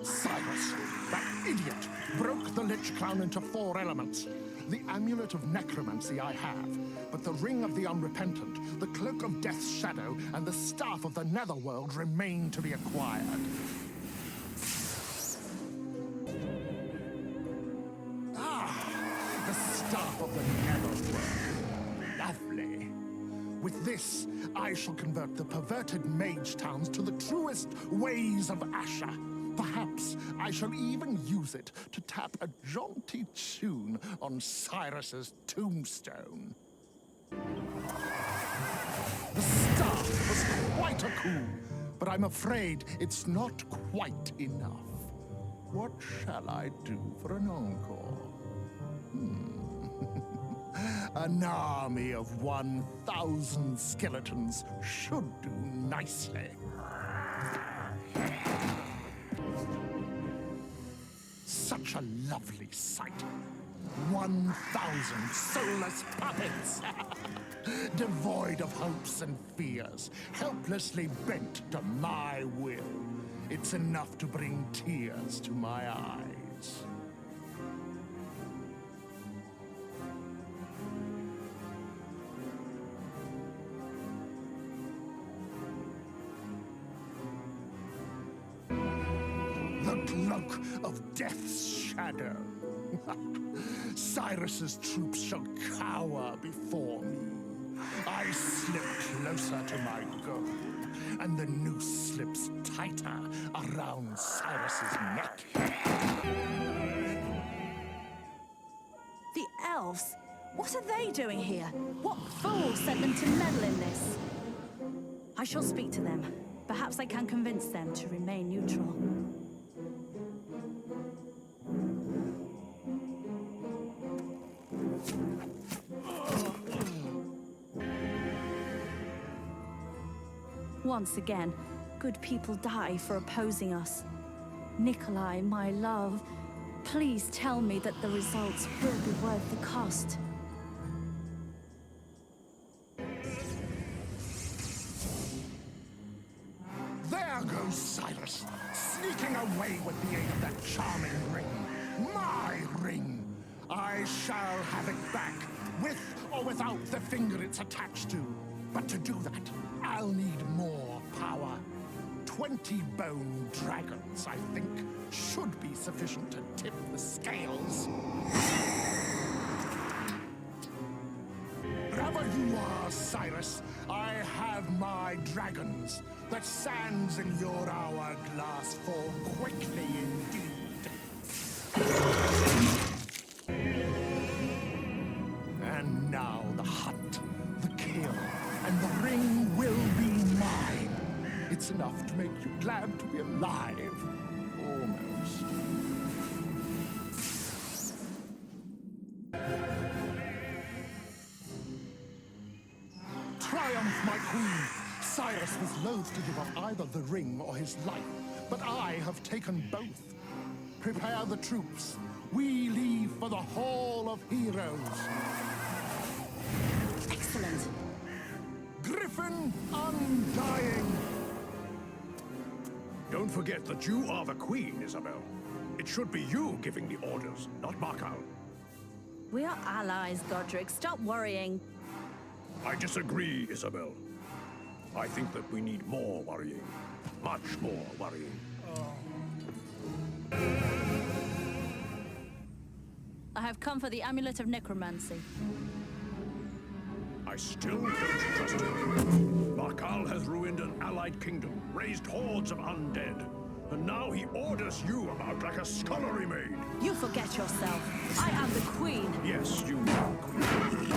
Cyrus, that idiot, broke the Lich Clown into 4 elements. The Amulet of Necromancy I have, but the Ring of the Unrepentant, the Cloak of Death's Shadow, and the Staff of the Netherworld remain to be acquired. lovely. With this, I shall convert the perverted mage towns to the truest ways of Asher. Perhaps I shall even use it to tap a jaunty tune on Cyrus's tombstone. The start was quite a coup, but I'm afraid it's not quite enough. What shall I do for an encore? An army of 1,000 skeletons should do nicely. Such a lovely sight. 1,000 soulless puppets. Devoid of hopes and fears, helplessly bent to my will. It's enough to bring tears to my eyes. The cloak of death's shadow. Cyrus's troops shall cower before me. I slip closer to my goal, and the noose slips tighter around Cyrus's neck. The elves? What are they doing here? What fool sent them to meddle in this? I shall speak to them. Perhaps I can convince them to remain neutral. Once again, good people die for opposing us. Nikolai, my love, please tell me that the results will be worth the cost. There goes Cyrus, sneaking away with the aid of that charming ring. My ring! I shall have it back, with or without the finger it's attached to. But to do that, I'll need more power. 20 bone dragons, I think, should be sufficient to tip the scales. Wherever you are, Cyrus, I have my dragons. That sands in your hourglass fall quickly indeed. And now the hunt, the kill, and the ring will be mine. It's enough to make you glad to be alive. Almost. Triumph, my queen! Cyrus was loath to give up either the ring or his life, but I have taken both. Prepare the troops. We leave for the Hall of Heroes. Excellent. Griffin undying! Don't forget that you are the queen, Isabel. It should be you giving the orders, not Markal. We are allies, Godric. Stop worrying. I disagree, Isabel. I think that we need more worrying. Much more worrying. I have come for the Amulet of Necromancy. I still don't trust him. Markal has ruined an allied kingdom, raised hordes of undead, and now he orders you about like a scullery maid. You forget yourself. I am the queen. Yes, you are queen.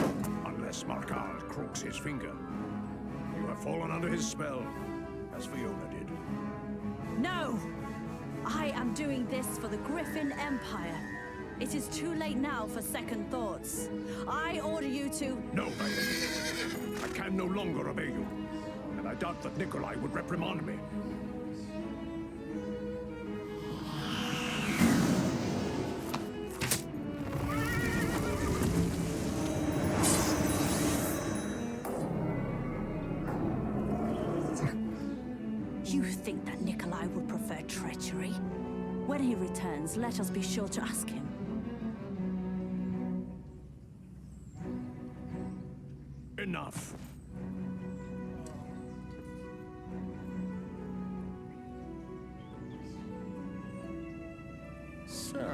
Unless Markal crooks his finger. You have fallen under his spell, as Fiona did. No! I am doing this for the Griffin Empire. It is too late now for second thoughts. I order you to... No, I can no longer obey you. And I doubt that Nikolai would reprimand me. You think that Nikolai would prefer treachery? When he returns, let us be sure to ask him. Enough. So,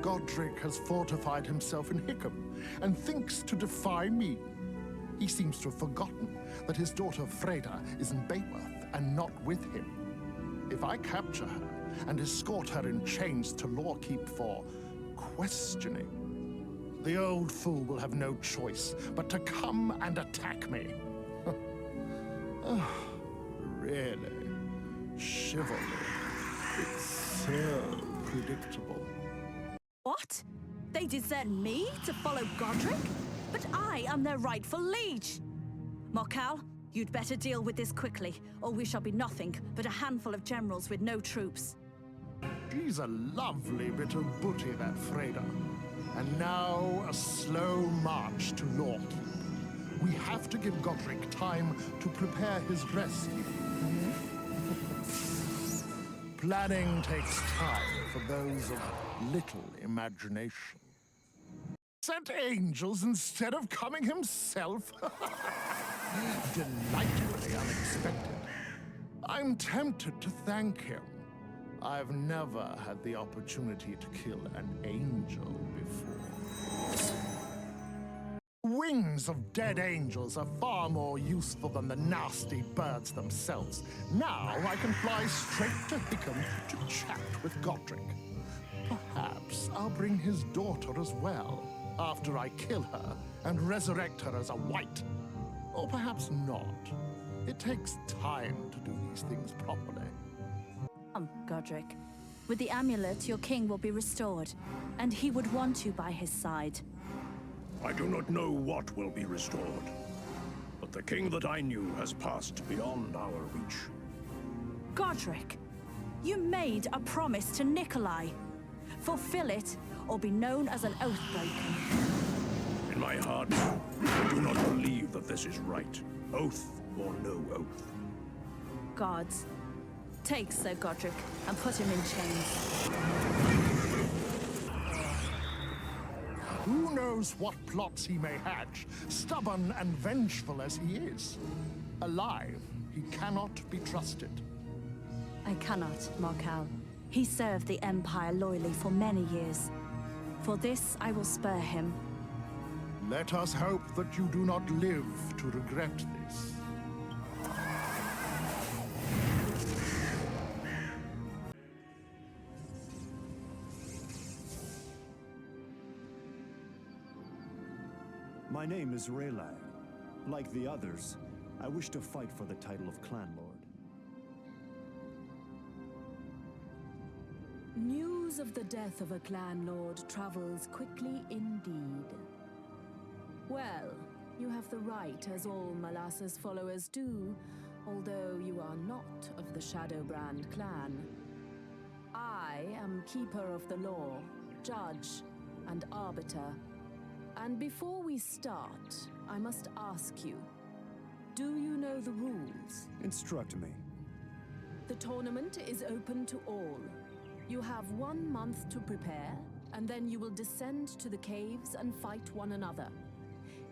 Godric has fortified himself in Hickam and thinks to defy me. He seems to have forgotten that his daughter Freda is in Bayreuth and not with him. If I capture her and escort her in chains to Lawkeep for questioning, the old fool will have no choice but to come and attack me. Oh, really? Chivalry. It's so predictable. What? They desert me to follow Godric? But I am their rightful liege. Morcal, you'd better deal with this quickly, or we shall be nothing but a handful of generals with no troops. She's a lovely bit of booty, that Freda. And now a slow march to Lawkeep. We have to give Godric time to prepare his rescue. Planning takes time for those of little imagination. Sent angels instead of coming himself? Delightfully unexpected. I'm tempted to thank him. I've never had the opportunity to kill an angel before. Wings of dead angels are far more useful than the nasty birds themselves. Now I can fly straight to Hickam to chat with Godric. Perhaps I'll bring his daughter as well, after I kill her and resurrect her as a wight. Or perhaps not. It takes time to do these things properly. Godric. With the amulet, your king will be restored, and he would want you by his side. I do not know what will be restored, but the king that I knew has passed beyond our reach. Godric, you made a promise to Nikolai. Fulfill it, or be known as an oathbreaker. In my heart, I do not believe that this is right. Oath or no oath. Gods, take Sir Godric and put him in chains. Who knows what plots he may hatch, stubborn and vengeful as he is. Alive, he cannot be trusted. I cannot, Morcal. He served the Empire loyally for many years. For this, I will spare him. Let us hope that you do not live to regret this. My name is Raylag. Like the others, I wish to fight for the title of Clan Lord. News of the death of a clan lord travels quickly indeed. Well, you have the right, as all Malassa's followers do, although you are not of the Shadowbrand clan. I am Keeper of the Law, Judge, and Arbiter. And before we start, I must ask you, do you know the rules? Instruct me. The tournament is open to all. You have 1 month to prepare, and then you will descend to the caves and fight one another.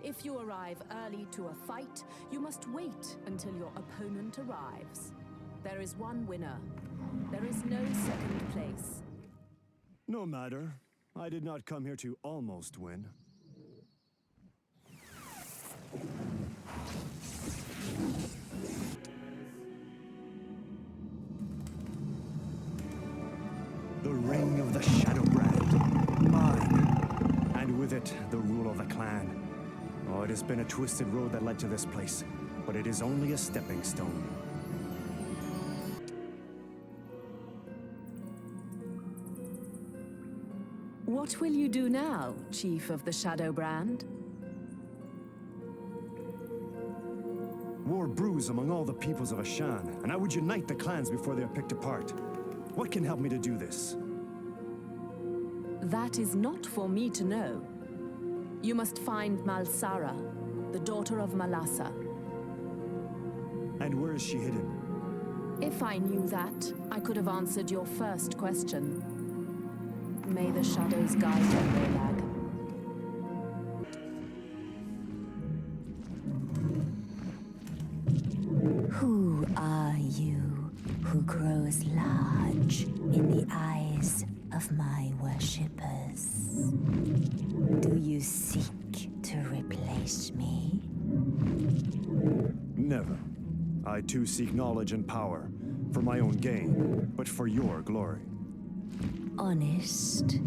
If you arrive early to a fight, you must wait until your opponent arrives. There is one winner. There is no second place. No matter. I did not come here to almost win. The ring of the Shadowbrand. Mine. And with it, the rule of the clan. Oh, it has been a twisted road that led to this place, but it is only a stepping stone. What will you do now, Chief of the Shadowbrand? War brews among all the peoples of Ashan, and I would unite the clans before they are picked apart. What can help me to do this? That is not for me to know. You must find Malsara, the daughter of Malassa. And where is she hidden? If I knew that, I could have answered your first question. May the shadows guide you, Raylag. Who are you who grows large in the eyes of my worshippers? Do you seek to replace me? Never. I too seek knowledge and power, for my own gain, but for your glory. Honest,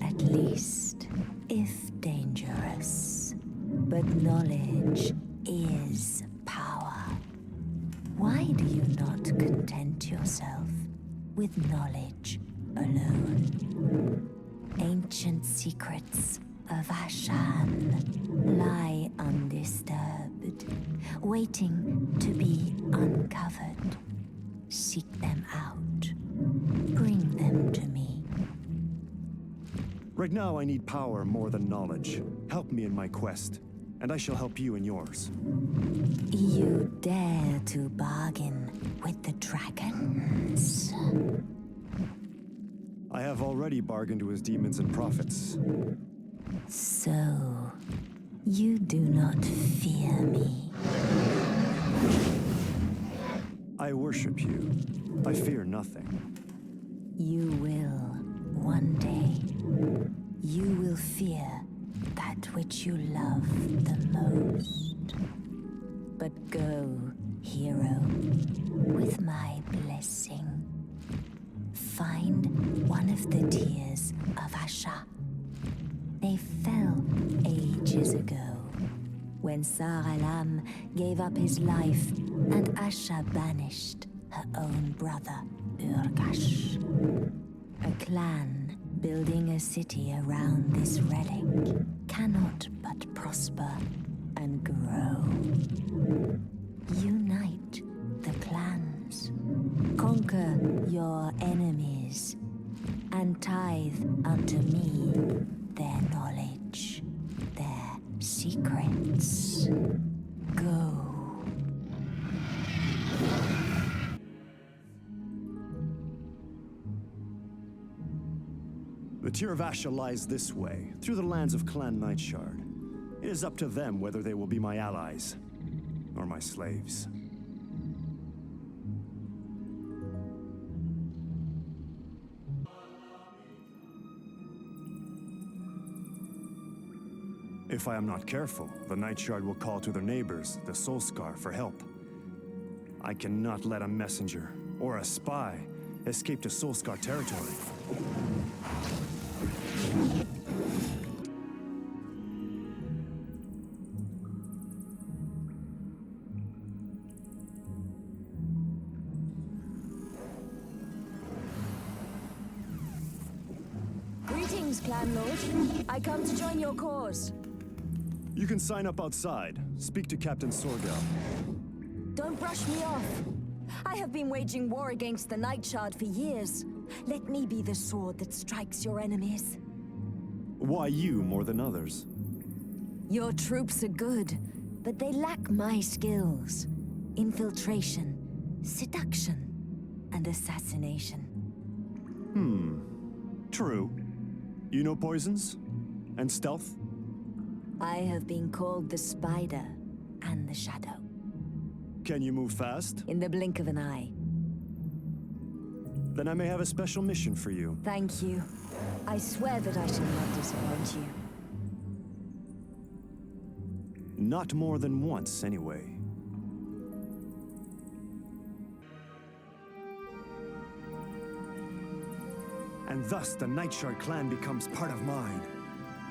at least, if dangerous. But knowledge is power. Why do you not content yourself with knowledge alone? Ancient secrets of Ashan lie undisturbed, waiting to be uncovered. Seek them out. Bring them to me. Right now I need power more than knowledge. Help me in my quest, and I shall help you in yours. You dare to bargain with the dragons? I have already bargained with demons and prophets. So, you do not fear me. I worship you. I fear nothing. You will, one day. You will fear that which you love the most. But go, hero, with my blessing. Find one of the tears of Asha. They fell ages ago, when Saralam gave up his life and Asha banished her own brother, Urgash. A clan building a city around this relic cannot but prosper and grow. Unite the clans. Conquer your enemies, and tithe unto me their knowledge, their secrets. Go. The Tear of Asha lies this way, through the lands of Clan Nightshard. It is up to them whether they will be my allies, or my slaves. If I am not careful, the Nightshard will call to their neighbors, the Soulscar, for help. I cannot let a messenger, or a spy, escape to Soulscar territory. Greetings, Clan Lord. I come to join your cause. You can sign up outside. Speak to Captain Sorgel. Don't brush me off. I have been waging war against the Nightshard for years. Let me be the sword that strikes your enemies. Why you more than others? Your troops are good, but they lack my skills. Infiltration, seduction, and assassination. True. You know poisons? And stealth? I have been called the Spider and the Shadow. Can you move fast? In the blink of an eye. Then I may have a special mission for you. Thank you. I swear that I shall not disappoint you. Not more than once, anyway. And thus the Nightshard clan becomes part of mine.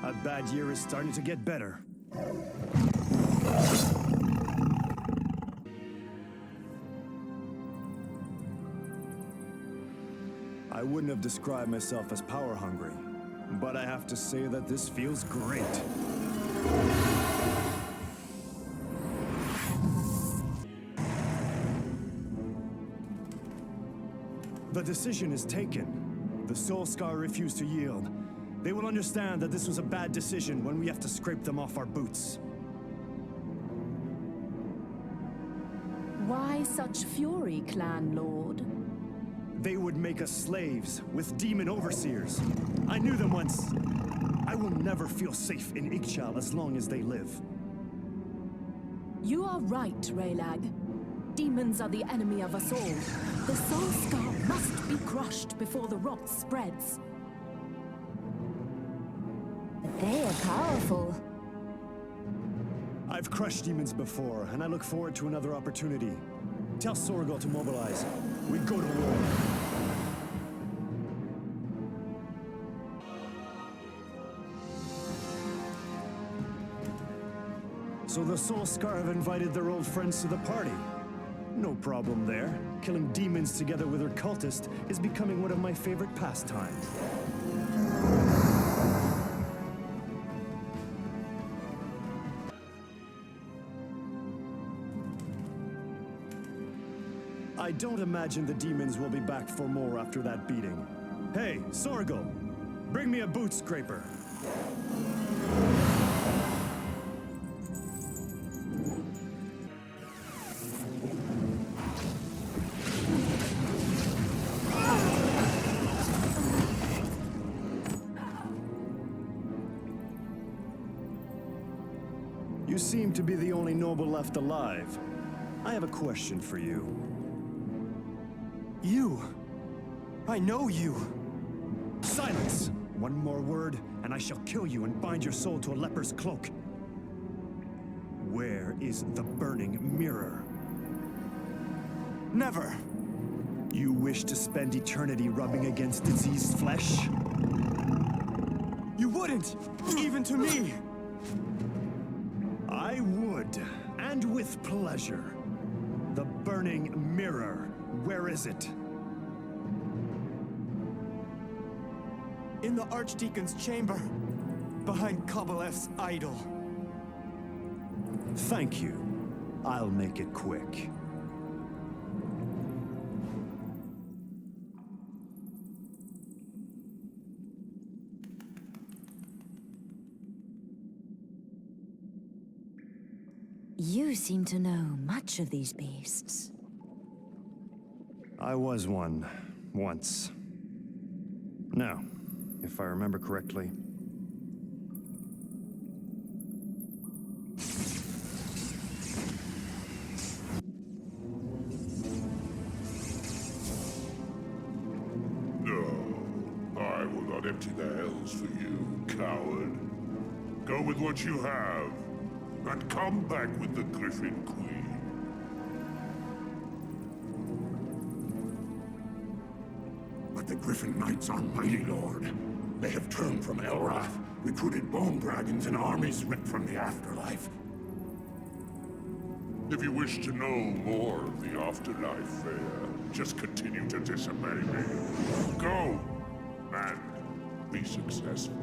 A bad year is starting to get better. I wouldn't have described myself as power-hungry, but I have to say that this feels great. The decision is taken. The Soulscar refused to yield. They will understand that this was a bad decision when we have to scrape them off our boots. Why such fury, Clan Lord? They would make us slaves with demon overseers. I knew them once. I will never feel safe in Ixchel as long as they live. You are right, Raylag. Demons are the enemy of us all. The Soulscar must be crushed before the rot spreads. They are powerful. I've I've crushed demons before, and I look forward to another opportunity. Tell Sorgal to mobilize. We go to war. So the Soul Scar have invited their old friends to the party. No problem there. Killing demons together with their cultist is becoming one of my favorite pastimes. I don't imagine the demons will be back for more after that beating. Hey, Sorgal! Bring me a boot scraper! You seem to be the only noble left alive. I have a question for you. You! I know you! Silence! One more word, and I shall kill you and bind your soul to a leper's cloak. Where is the burning mirror? Never! You wish to spend eternity rubbing against diseased flesh? You wouldn't! Even to me! I would, and with pleasure. The burning mirror. Where is it? In the Archdeacon's chamber, behind Kobolev's idol. Thank you. I'll make it quick. You seem to know much of these beasts. I was one, once. Now, if I remember correctly. No, I will not empty the hells for you, coward. Go with what you have, and come back with the Griffin Queen. But the Griffin Knights are mighty, Lord. They have turned from Elrath, recruited bone dragons and armies ripped from the afterlife. If you wish to know more of the afterlife fair, just continue to disobey me. Go, and be successful.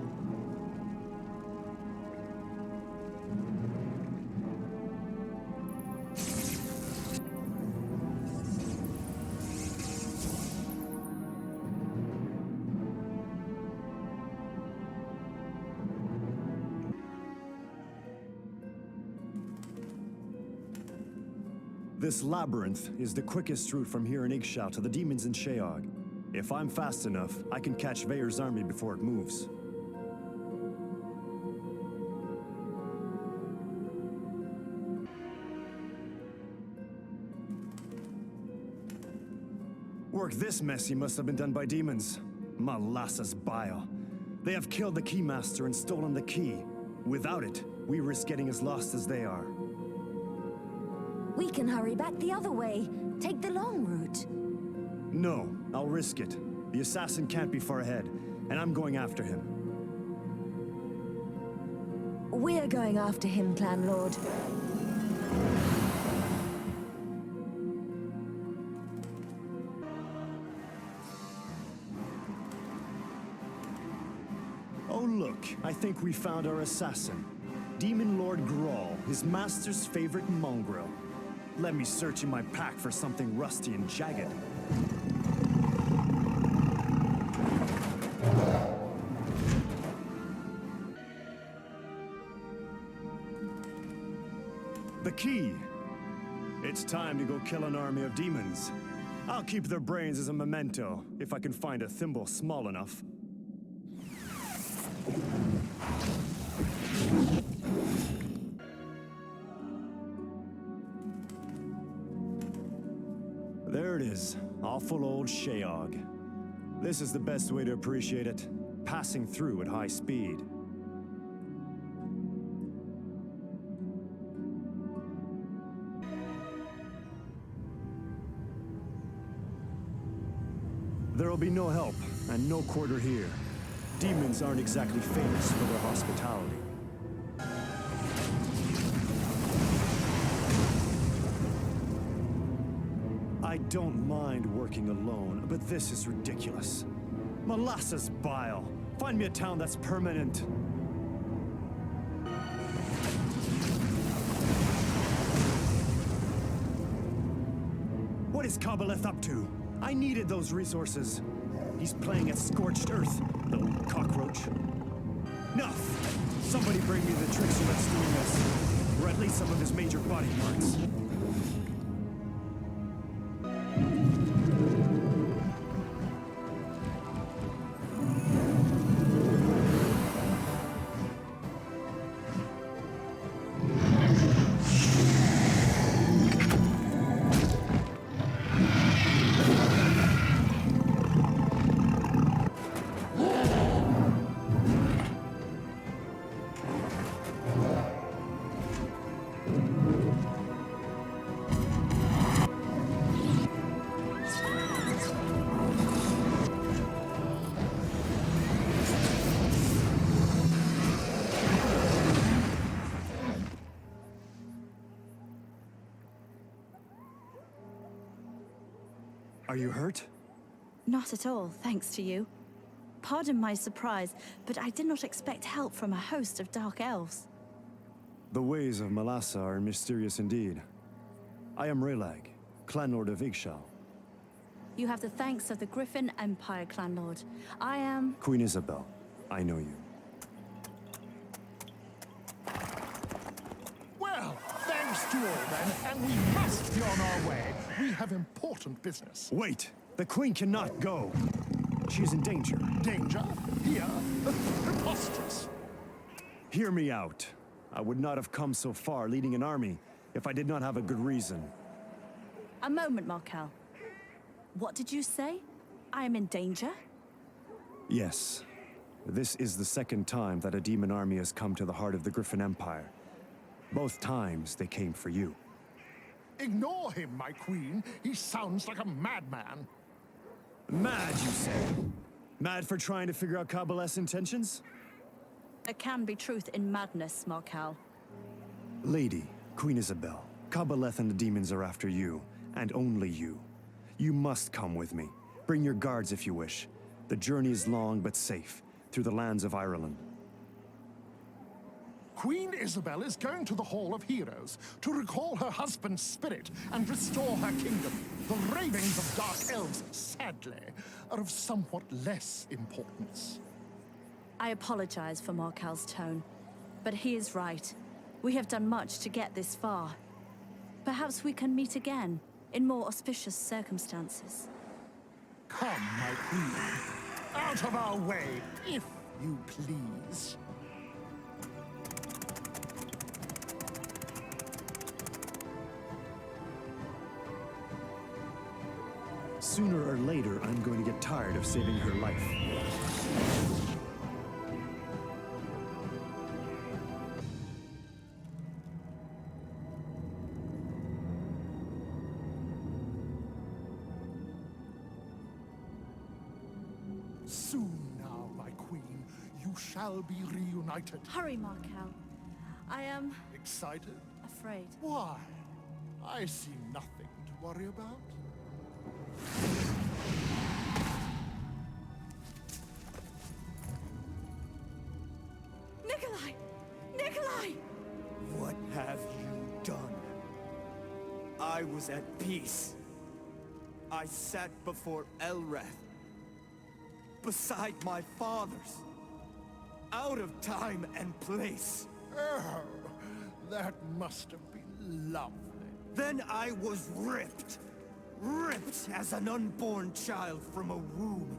This labyrinth is the quickest route from here in Igshao to the demons in Sheog. If I'm fast enough, I can catch Veyer's army before it moves. Work this messy must have been done by demons. Molasses bile. They have killed the Keymaster and stolen the key. Without it, we risk getting as lost as they are. We can hurry back the other way. Take the long route. No, I'll risk it. The assassin can't be far ahead, and I'm going after him. We're going after him, Clan Lord. Oh look, I think we found our assassin. Demon Lord Grawl, his master's favorite mongrel. Let me search in my pack for something rusty and jagged. The key! It's time to go kill an army of demons. I'll keep their brains as a memento, if I can find a thimble small enough. There it is, awful old Sheog. This is the best way to appreciate it, passing through at high speed. There'll be no help, and no quarter here. Demons aren't exactly famous for their hospitality. I don't mind working alone, but this is ridiculous. Molasses bile! Find me a town that's permanent. What is Kabbaleth up to? I needed those resources. He's playing at scorched earth, little cockroach. Enough! Somebody bring me the trickster that's doing this. Or at least some of his major body parts. Are you hurt? Not at all, thanks to you. Pardon my surprise, but I did not expect help from a host of dark elves. The ways of Malassa are mysterious indeed. I am Relag, clanlord of Igshal. You have the thanks of the Griffin Empire, clanlord. I am... Queen Isabel, I know you. Well, thanks to all then, and we must be on our way. We have important business. Wait! The Queen cannot go! She is in danger. Danger? Here? Preposterous. Hear me out. I would not have come so far leading an army if I did not have a good reason. A moment, Markel. What did you say? I am in danger? Yes. This is the second time that a demon army has come to the heart of the Griffin Empire. Both times they came for you. Ignore him, my queen. He sounds like a madman. Mad, you say? Mad for trying to figure out Kabbaleth's intentions? There can be truth in madness, Markel. Lady, Queen Isabel, Kabbaleth and the demons are after you, and only you. You must come with me. Bring your guards if you wish. The journey is long but safe, through the lands of Ireland. Queen Isabel is going to the Hall of Heroes to recall her husband's spirit and restore her kingdom. The ravings of dark elves, sadly, are of somewhat less importance. I apologize for Markel's tone, but he is right. We have done much to get this far. Perhaps we can meet again, in more auspicious circumstances. Come, my queen. Out of our way, if you please. Sooner or later, I'm going to get tired of saving her life. Soon now, my queen, you shall be reunited. Hurry, Markel. I am... Excited? afraid. Why? I see nothing to worry about. Nikolai! Nikolai! What have you done? I was at peace. I sat before Elrath, beside my fathers, out of time and place. Oh, that must have been lovely. Then I was ripped as an unborn child from a womb.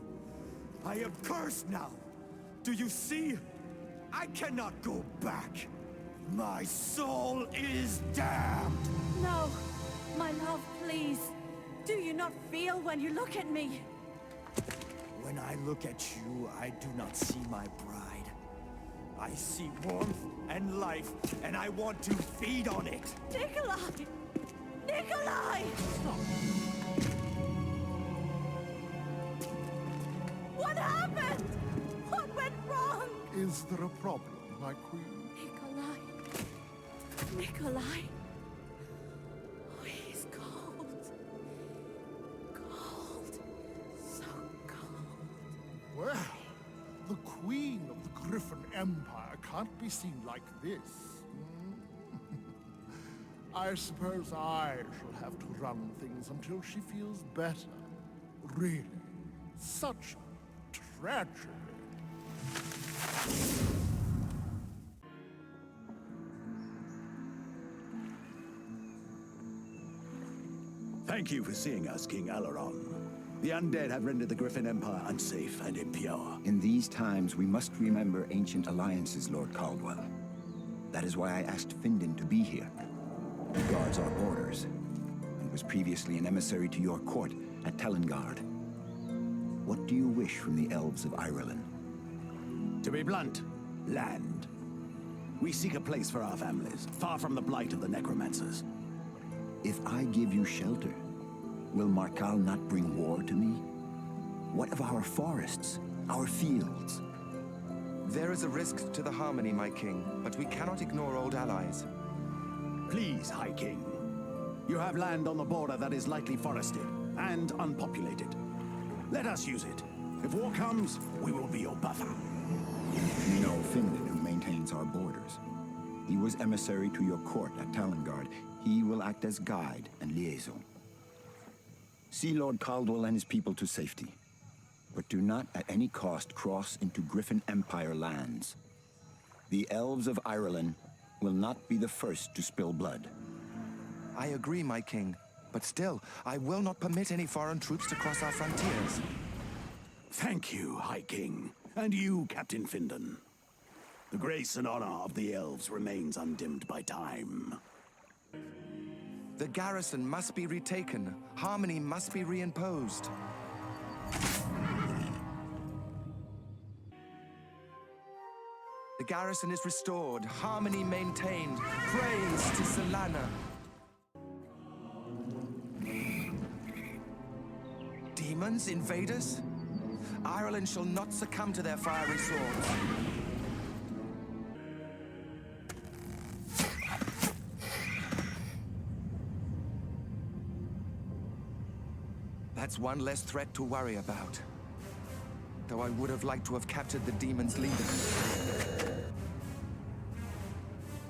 I am cursed now. Do you see? I cannot go back. My soul is damned. No, my love, please. Do you not feel when you look at me? When I look at you, I do not see my bride. I see warmth and life, and I want to feed on it. Nikolai! Nikolai! Stop. Is there a problem, my queen? Nikolai. Oh, he's cold. Cold. So cold. Well, the queen of the Griffin Empire can't be seen like this. I suppose I shall have to run things until she feels better. Really, such a tragedy. Thank you for seeing us, King Alaron. The undead have rendered the Griffin Empire unsafe and impure. In these times, we must remember ancient alliances, Lord Caldwell. That is why I asked Findon to be here. He guards our borders, and was previously an emissary to your court at Telengard. What do you wish from the elves of Ireland? To be blunt, land. We seek a place for our families, far from the blight of the necromancers. If I give you shelter, will Markal not bring war to me? What of our forests, our fields? There is a risk to the harmony, my king, but we cannot ignore old allies. Please, High King. You have land on the border that is lightly forested and unpopulated. Let us use it. If war comes, we will be your buffer. You know Findon, who maintains our borders. He was emissary to your court at Telengard. He will act as guide and liaison. See Lord Caldwell and his people to safety. But do not at any cost cross into Griffin Empire lands. The elves of Ireland will not be the first to spill blood. I agree, my king. But still, I will not permit any foreign troops to cross our frontiers. Thank you, High King. And you, Captain Findon. The grace and honor of the elves remains undimmed by time. The garrison must be retaken. Harmony must be reimposed. The garrison is restored, harmony maintained. Praise to Solana. Demons? Invaders? Ireland shall not succumb to their fiery swords. That's one less threat to worry about. Though I would have liked to have captured the demon's leader.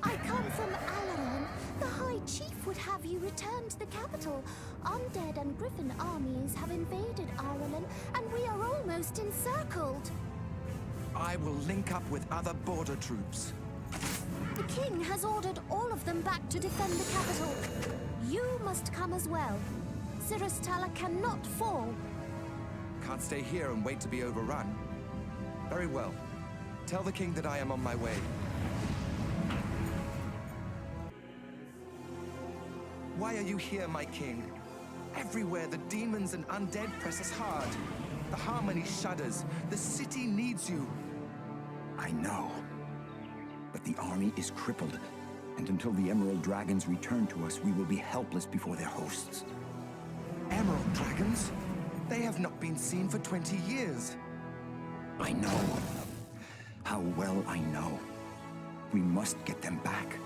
I come from Alaron. The High Chief would have you return to the capital. Undead and Griffin armies have invaded Ireland, and we are almost encircled. I will link up with other border troops. The king has ordered all of them back to defend the capital. You must come as well. Siristala cannot fall. Can't stay here and wait to be overrun. Very well. Tell the king that I am on my way. Why are you here, my king? Everywhere the demons and undead press us hard. The harmony shudders. The city needs you. I know. But the army is crippled, and until the Emerald Dragons return to us, we will be helpless before their hosts. Emerald Dragons? They have not been seen for 20 years. I know. How well I know. We must get them back.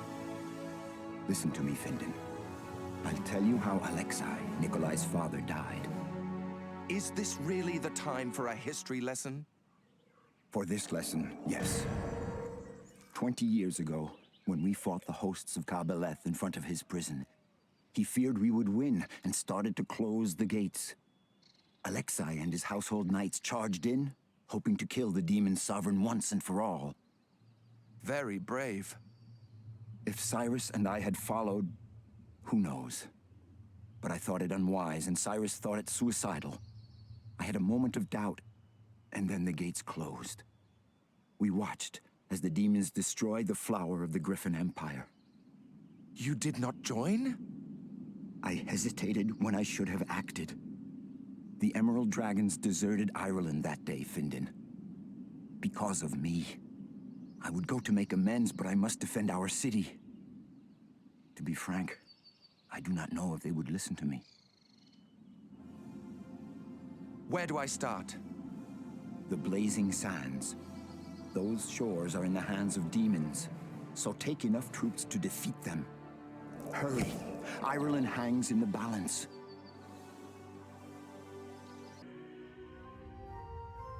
Listen to me, Findon. I'll tell you how Alexei, Nikolai's father, died. Is this really the time for a history lesson? For this lesson, yes. 20 years ago, when we fought the hosts of Kabeleth in front of his prison, he feared we would win and started to close the gates. Alexei and his household knights charged in, hoping to kill the demon sovereign once and for all. Very brave. If Cyrus and I had followed, who knows? But I thought it unwise, and Cyrus thought it suicidal. I had a moment of doubt, and then the gates closed. We watched as the demons destroyed the flower of the Griffin Empire. You did not join? I hesitated when I should have acted. The Emerald Dragons deserted Ireland that day, Findon. Because of me. I would go to make amends, but I must defend our city. To be frank, I do not know if they would listen to me. Where do I start? The Blazing Sands. Those shores are in the hands of demons, so take enough troops to defeat them. Hurry! Ireland hangs in the balance.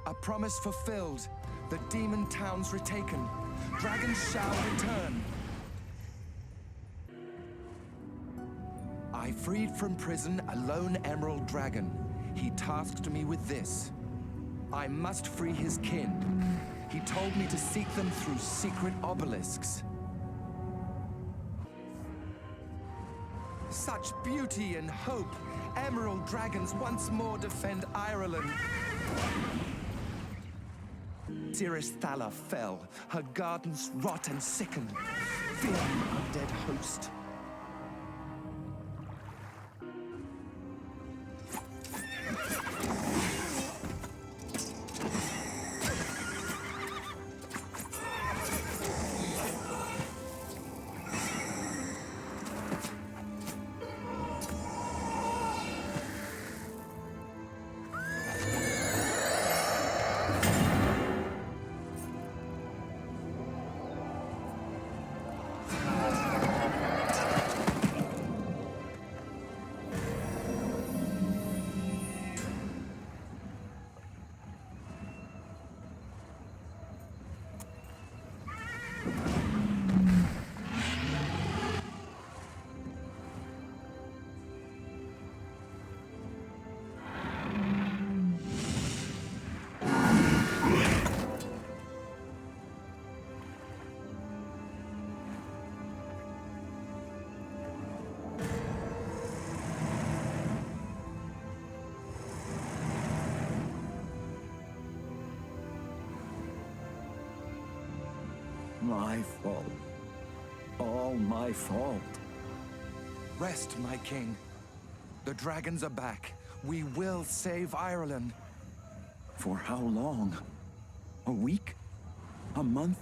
A promise fulfilled. The demon towns retaken. Dragons shall return. I freed from prison a lone emerald dragon. He tasked me with this. I must free his kin. He told me to seek them through secret obelisks. Such beauty and hope! Emerald dragons once more defend Ireland. Cirith Thala fell. Her gardens rot and sicken. Fear the undead host. My fault. All my fault. Rest, my king. The dragons are back. We will save Ireland. For how long? A week? A month?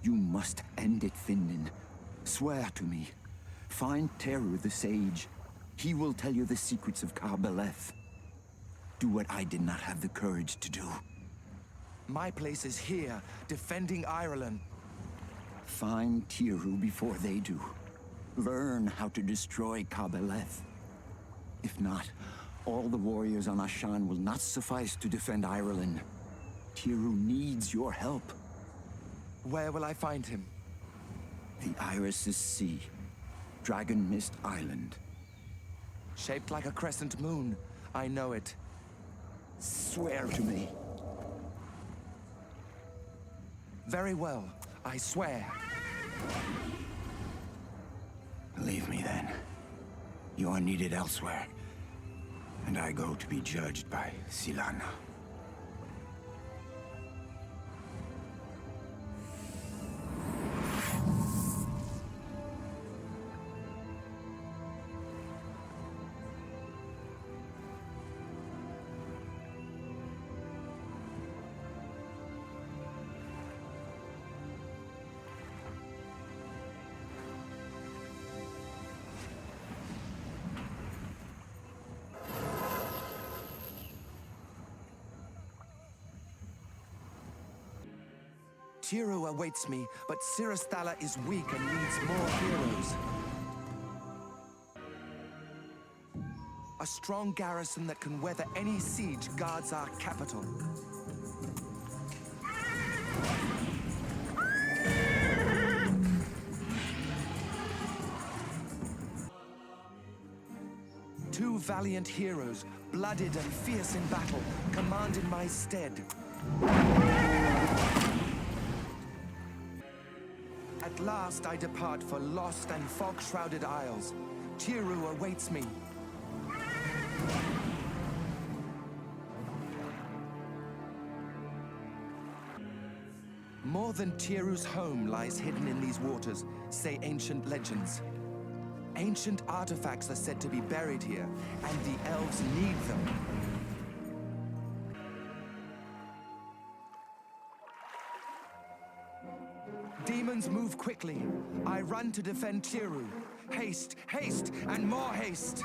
You must end it, Findan. Swear to me. Find Teru the Sage. He will tell you the secrets of Kabbaleth. Do what I did not have the courage to do. My place is here, defending Ireland. Find Teru before they do. Learn how to destroy Kabbaleth. If not, all the warriors on Ashan will not suffice to defend Ireland. Teru needs your help. Where will I find him? The Iris' Sea. Dragon Mist Island. Shaped like a crescent moon. I know it. Swear to me. Very well. I swear. Leave me then. You are needed elsewhere. And I go to be judged by Silana. Teru awaits me, but Cirith Thala is weak and needs more heroes. A strong garrison that can weather any siege guards our capital. Two valiant heroes, blooded and fierce in battle, command in my stead. At last I depart for lost and fog-shrouded isles. Teru awaits me. More than Teru's home lies hidden in these waters, say ancient legends. Ancient artifacts are said to be buried here, and the elves need them. Demons move quickly. I run to defend Teru. Haste, haste, and more haste!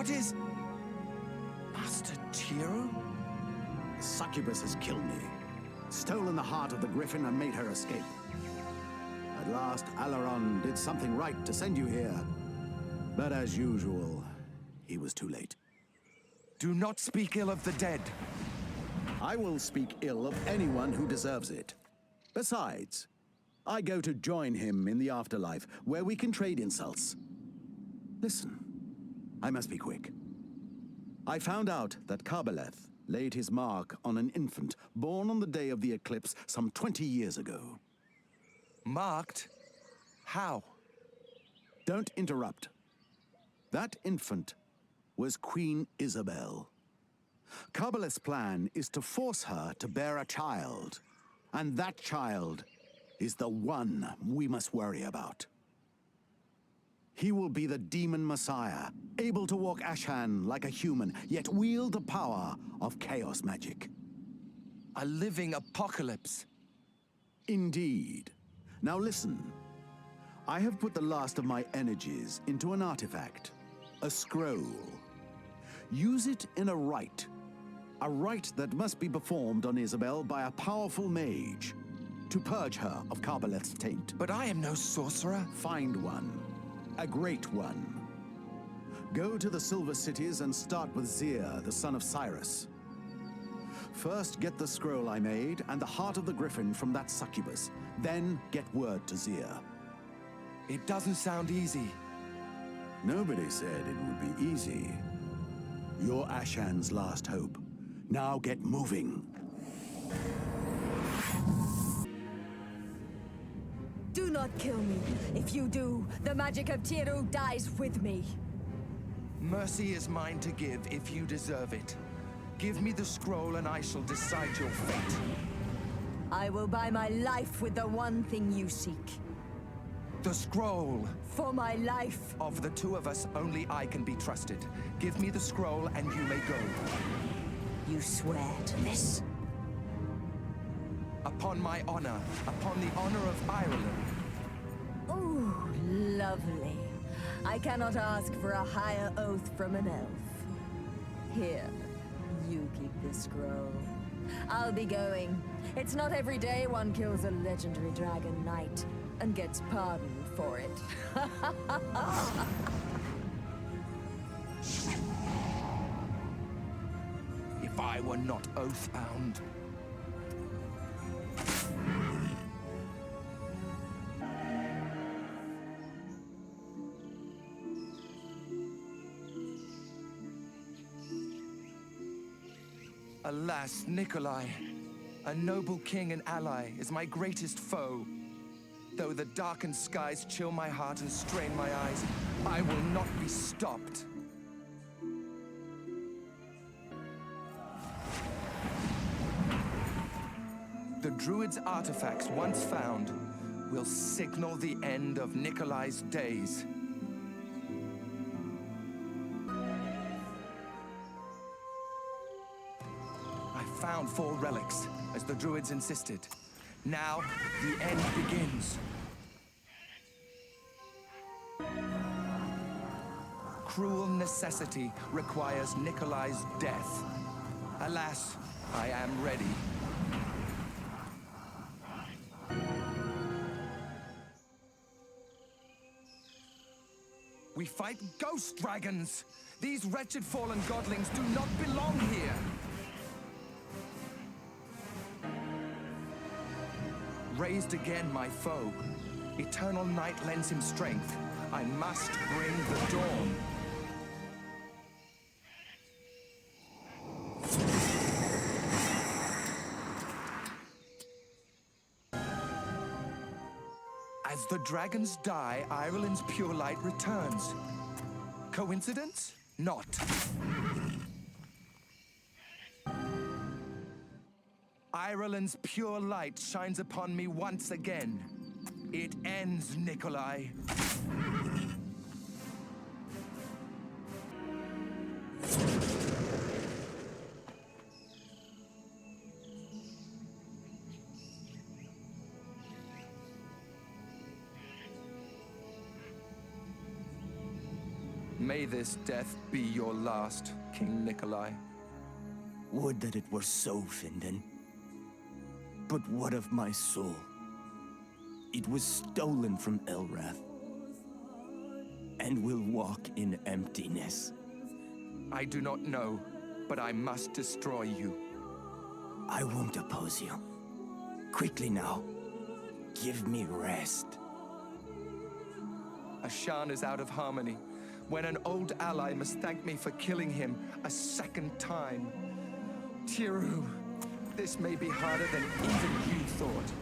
What is... Master Tiro? Succubus has killed me, stolen the heart of the Griffin and made her escape. At last, Alaron did something right to send you here. But as usual, he was too late. Do not speak ill of the dead. I will speak ill of anyone who deserves it. Besides, I go to join him in the afterlife, where we can trade insults. Listen, I must be quick. I found out that Kabbaleth laid his mark on an infant born on the day of the eclipse some 20 years ago. Marked? How? Don't interrupt. That infant was Queen Isabel. Kabbaleth's plan is to force her to bear a child, and that child is the one we must worry about. He will be the demon messiah, able to walk Ashan like a human, yet wield the power of chaos magic. A living apocalypse. Indeed. Now listen. I have put the last of my energies into an artifact, a scroll. Use it in a rite that must be performed on Isabel by a powerful mage, to purge her of Kabbaleth's taint. But I am no sorcerer. Find one. A great one. Go to the Silver Cities and start with Zir, the son of Cyrus. First get the scroll I made and the heart of the Griffin from that succubus. Then get word to Zir. It doesn't sound easy. Nobody said it would be easy. You're Ashan's last hope. Now get moving. Do not kill me. If you do, the magic of Tiru dies with me. Mercy is mine to give if you deserve it. Give me the scroll and I shall decide your fate. I will buy my life with the one thing you seek. The scroll. For my life. Of the two of us, only I can be trusted. Give me the scroll and you may go. You swear to this? Upon my honor. Upon the honor of Ireland. Ooh, lovely. I cannot ask for a higher oath from an elf. Here, you keep this scroll. I'll be going. It's not every day one kills a legendary dragon knight and gets pardoned for it. If I were not oath-bound. Alas, Nikolai, a noble king and ally, is my greatest foe. Though the darkened skies chill my heart and strain my eyes, I will not be stopped. The Druid's artifacts, once found, will signal the end of Nikolai's days. I found 4 relics, as the Druids insisted. Now, the end begins. Cruel necessity requires Nikolai's death. Alas, I am ready. We fight ghost dragons! These wretched fallen godlings do not belong here! Raised again my foe. Eternal night lends him strength. I must bring the dawn. As the dragons die, Ireland's pure light returns. Coincidence? Not. Ireland's pure light shines upon me once again. It ends, Nikolai. May this death be your last, King Nikolai. Would that it were so, Finden. But what of my soul? It was stolen from Elrath, and will walk in emptiness. I do not know, but I must destroy you. I won't oppose you. Quickly now. Give me rest. Ashan is out of harmony, when an old ally must thank me for killing him a second time. Tiru, this may be harder than even you thought.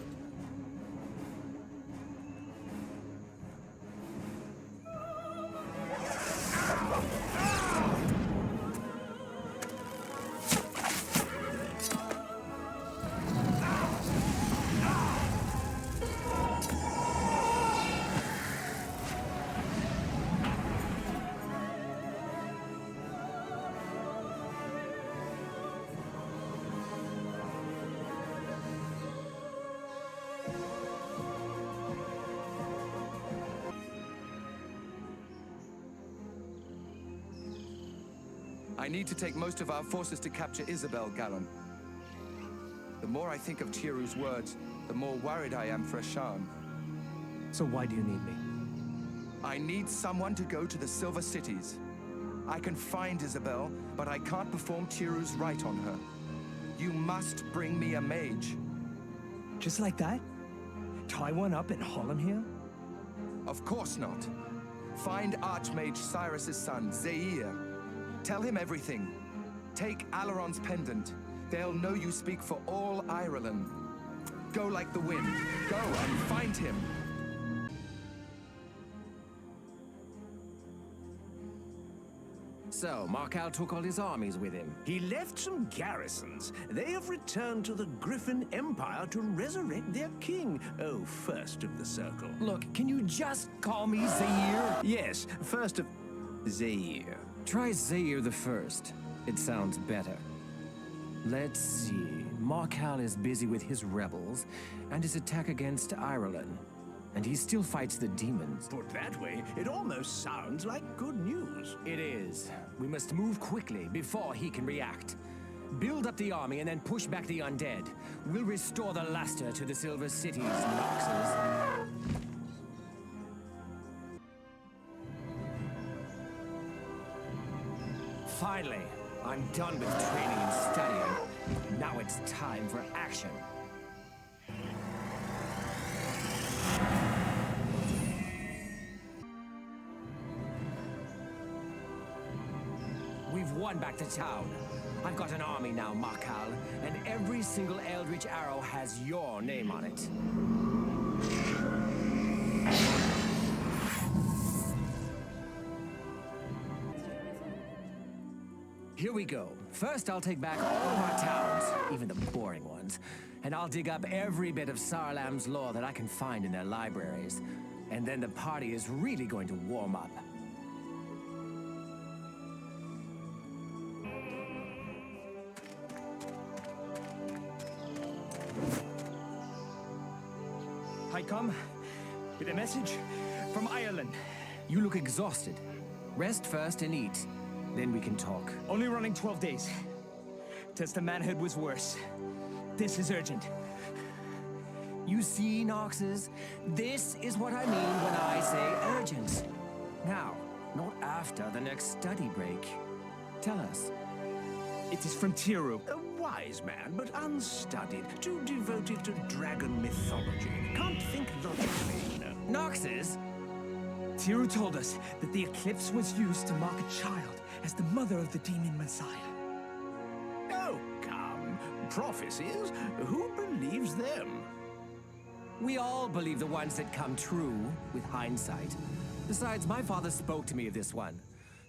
I need to take most of our forces to capture Isabel, Galen. The more I think of Tiru's words, the more worried I am for Ashan. So why do you need me? I need someone to go to the Silver Cities. I can find Isabel, but I can't perform Tiru's rite on her. You must bring me a mage. Just like that? Tie one up and haul him here? Of course not. Find Archmage Cyrus's son, Zaire. Tell him everything. Take Alaron's pendant. They'll know you speak for all Ireland. Go like the wind. Go and find him. So, Markal took all his armies with him. He left some garrisons. They have returned to the Griffin Empire to resurrect their king. Oh, first of the circle. Look, can you just call me Zaire? Yes, first of... Zaire. Try Zaire the First. It sounds better. Let's see. Markal is busy with his rebels and his attack against Ireland. And he still fights the demons. Put that way, it almost sounds like good news. It is. We must move quickly before he can react. Build up the army and then push back the undead. We'll restore the luster to the Silver Cities, Noxes. Finally, I'm done with training and studying. Now it's time for action. We've won back the town. I've got an army now, Markal, and every single Eldritch arrow has your name on it. Here we go. First, I'll take back all of our towns, even the boring ones, and I'll dig up every bit of Sarlam's lore that I can find in their libraries. And then the party is really going to warm up. I come with a message from Ireland. You look exhausted. Rest first and eat. Then we can talk. Only running 12 days. Test of manhood was worse. This is urgent. You see, Noxes? This is what I mean when I say urgent. Now, not after the next study break. Tell us. It is from Tiru. A wise man, but unstudied. Too devoted to dragon mythology. Can't think logically. Noxes? Tiru told us that the eclipse was used to mark a child as the mother of the demon Messiah. Oh, come. Prophecies? Who believes them? We all believe the ones that come true, with hindsight. Besides, my father spoke to me of this one.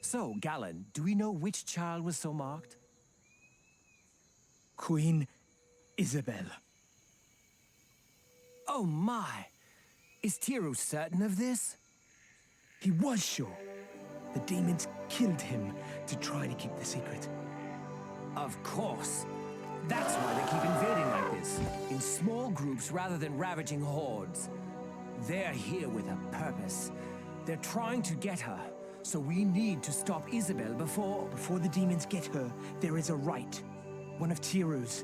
So, Galen, do we know which child was so marked? Queen Isabel. Oh my! Is Tiru certain of this? He was sure. The demons killed him to try to keep the secret. Of course. That's why they keep invading like this, in small groups rather than ravaging hordes. They're here with a purpose. They're trying to get her, So we need to stop Isabel before... Before the demons get her, there is a rite. One of Tiru's.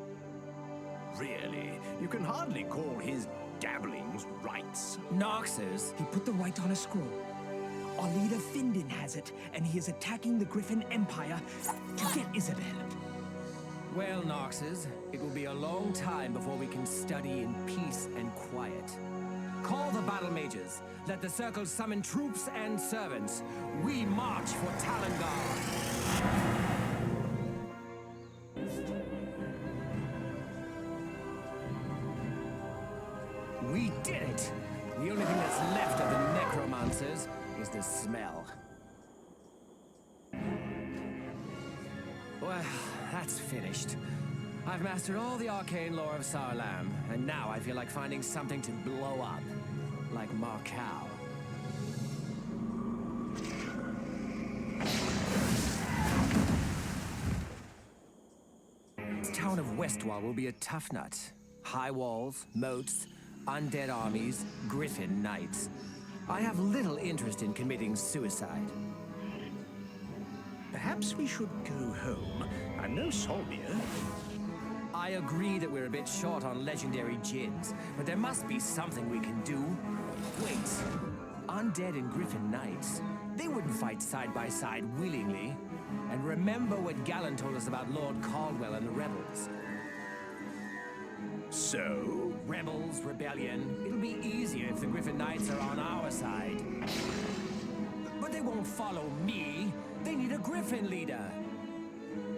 Really? You can hardly call his dabblings rights. Nox's? He put the rite on a scroll. Our leader Findin has it, and he is attacking the Griffin Empire to get Isabel. Well, Nox's, it will be a long time before we can study in peace and quiet. Call the battle mages. Let the circle summon troops and servants. We march for Talongar. We did it! The only thing that's left of the necromancers is the smell. Well, that's finished. I've mastered all the arcane lore of Saarlam, and now I feel like finding something to blow up. Like Markal. This town of Westwall will be a tough nut. High walls, moats, undead armies, griffin knights. I have little interest in committing suicide. Perhaps we should go home. I'm no soldier. I agree that we're a bit short on legendary djinns, but there must be something we can do. Wait, undead and griffin knights, they wouldn't fight side by side willingly. And remember what Galen told us about Lord Caldwell and the rebels. So? Rebels, rebellion. It'll be easier if the Griffin Knights are on our side. But they won't follow me. They need a Griffin leader.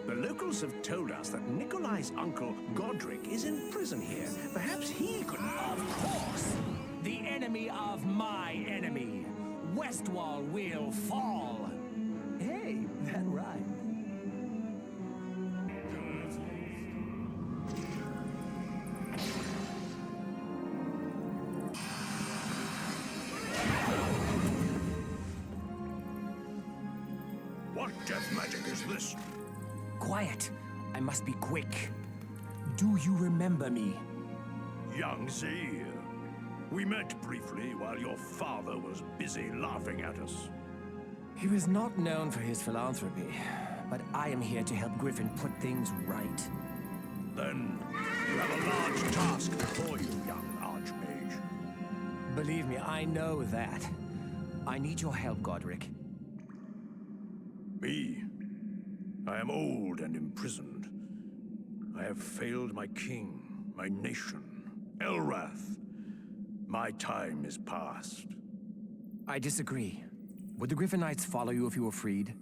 The locals have told us that Nikolai's uncle, Godric, is in prison here. Perhaps he could... Of course! The enemy of my enemy. Westwall will fall. Hey, that rhymed. What death magic is this? Quiet. I must be quick. Do you remember me? Young Zaire. We met briefly while your father was busy laughing at us. He was not known for his philanthropy, but I am here to help Griffin put things right. Then you have a large task before you, young Archmage. Believe me, I know that. I need your help, Godric. Me? I am old and imprisoned. I have failed my king, my nation, Elrath. My time is past. I disagree. Would the Griffin Knights follow you if you were freed?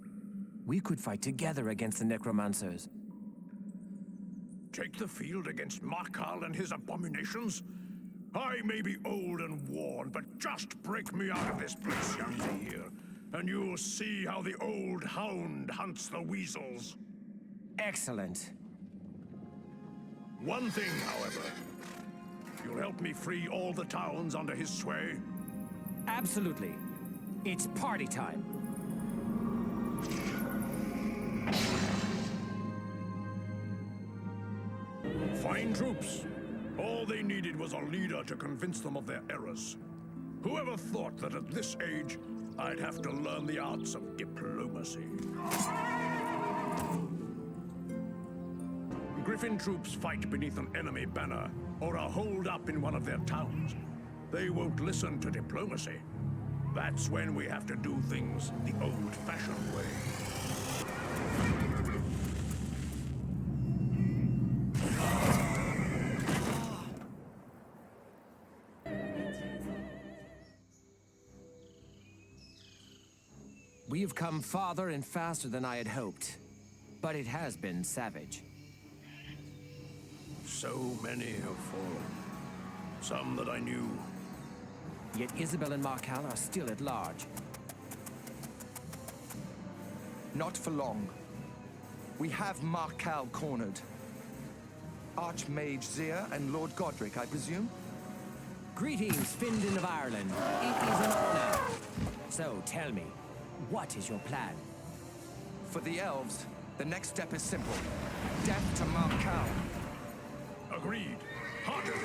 We could fight together against the necromancers. Take the field against Markal and his abominations? I may be old and worn, but just break me out of this place, young Zaire, and you'll see how the old hound hunts the weasels. Excellent. One thing, however. You'll help me free all the towns under his sway? Absolutely. It's party time. Fine troops. All they needed was a leader to convince them of their errors. Whoever thought that at this age, I'd have to learn the arts of diplomacy. Griffin troops fight beneath an enemy banner, or are holed up in one of their towns. They won't listen to diplomacy. That's when we have to do things the old-fashioned way. We have come farther and faster than I had hoped, but it has been savage. So many have fallen. Some that I knew. Yet Isabel and Markal are still at large. Not for long. We have Markal cornered. Archmage Zia and Lord Godric, I presume? Greetings, Findin of Ireland. It is an honor. So, tell me, what is your plan? For the elves, the next step is simple. Death to Markal. Agreed. Harder!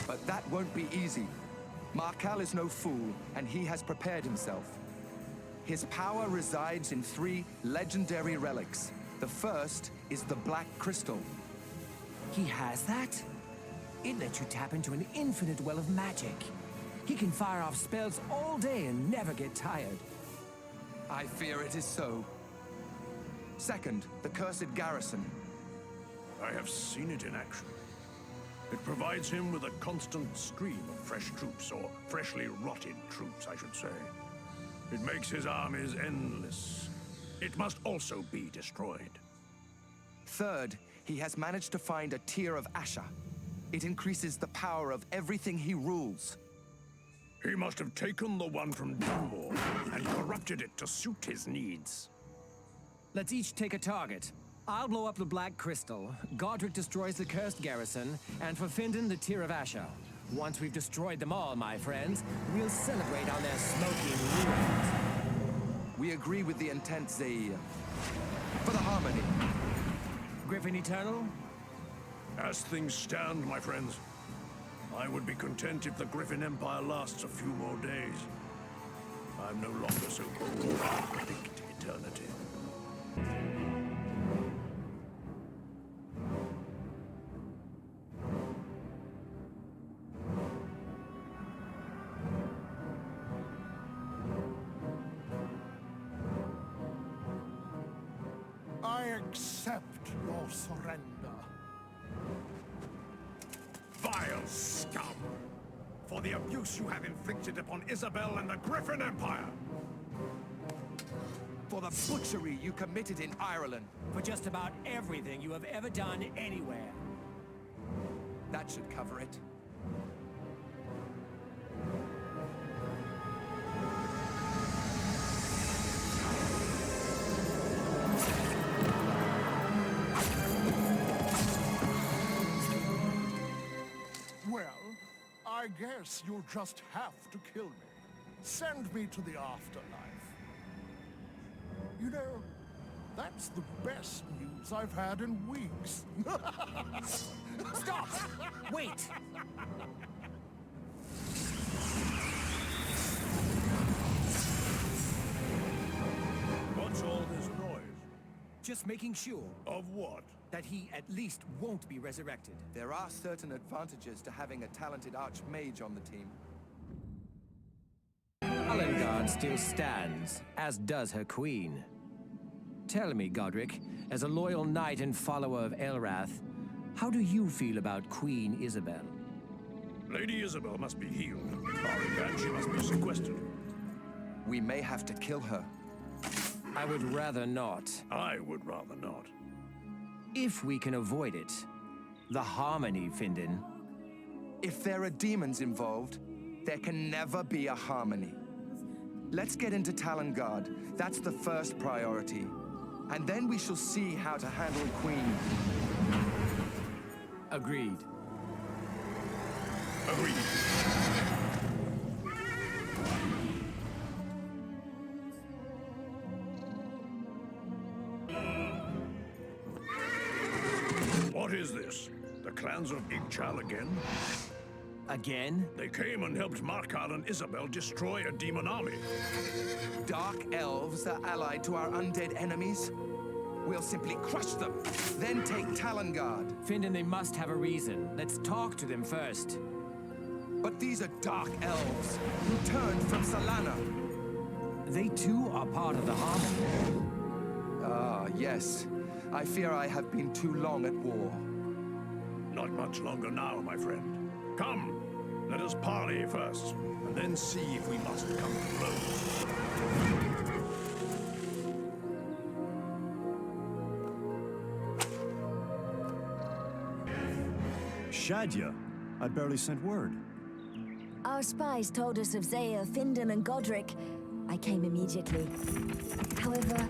But that won't be easy. Markal is no fool, and he has prepared himself. His power resides in 3 legendary relics. The first is the Black Crystal. He has that? It lets you tap into an infinite well of magic. He can fire off spells all day and never get tired. I fear it is so. Second, the Cursed Garrison. I have seen it in action. It provides him with a constant stream of fresh troops, or freshly rotted troops, I should say. It makes his armies endless. It must also be destroyed. Third, he has managed to find a tier of Asha. It increases the power of everything he rules. He must have taken the one from Dunmore and corrupted it to suit his needs. Let's each take a target. I'll blow up the Black Crystal, Godric destroys the Cursed Garrison, and for Findon, the Tear of Asha. Once we've destroyed them all, my friends, we'll celebrate on their smoking ruins. We agree with the intent, Zaire. For the Harmony. Griffin Eternal? As things stand, my friends, I would be content if the Griffin Empire lasts a few more days. I'm no longer so bold to predict eternity. I accept your surrender. Vile scum! For the abuse you have inflicted upon Isabel and the Griffin Empire! For the butchery you committed in Ireland. For just about everything you have ever done anywhere. That should cover it. Well, I guess you'll just have to kill me. Send me to the afterlife. You know, that's the best news I've had in weeks. Stop! Wait! What's all this noise? Just making sure. Of what? That he at least won't be resurrected. There are certain advantages to having a talented archmage on the team. Talengard still stands, as does her queen. Tell me, Godric, as a loyal knight and follower of Elrath, how do you feel about Queen Isabel? Lady Isabel must be healed. Barring that, she must be sequestered. We may have to kill her. I would rather not. I would rather not. If we can avoid it. The Harmony, Findon. If there are demons involved, there can never be a harmony. Let's get into Talengard. That's the first priority. And then we shall see how to handle Queen. Agreed. Agreed. What is this? The clans of Igchal again? Again? They came and helped Markar and Isabel destroy a demon army. Dark elves are allied to our undead enemies. We'll simply crush them, then take Talengard. Findon, they must have a reason. Let's talk to them first. But these are dark elves who turned from Solana. They too are part of the Harmony. Ah, yes. I fear I have been too long at war. Not much longer now, my friend. Come, let us parley first, and then see if we must come to blows. Shadia, I barely sent word. Our spies told us of Zaya, Findon, and Godric. I came immediately. However...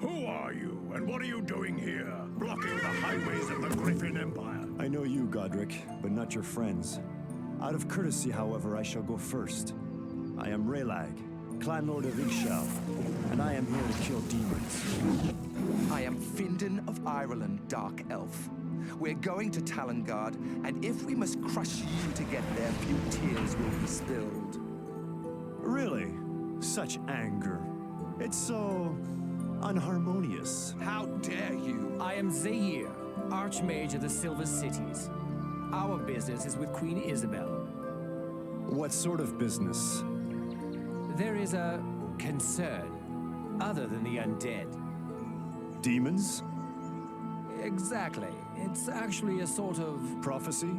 Who are you, and what are you doing here, blocking the highways of the Griffin Empire? I know you, Godric, but not your friends. Out of courtesy, however, I shall go first. I am Raylag, Clan Lord of Igshal, and I am here to kill demons. I am Findon of Ireland, Dark Elf. We're going to Talengard, and if we must crush you to get there, few tears will be spilled. Really? Such anger. It's so unharmonious. How dare you? I am Zaire, Archmage of the Silver Cities. Our business is with Queen Isabel. What sort of business? There is a concern, other than the undead. Demons? Exactly. It's actually a sort of... prophecy?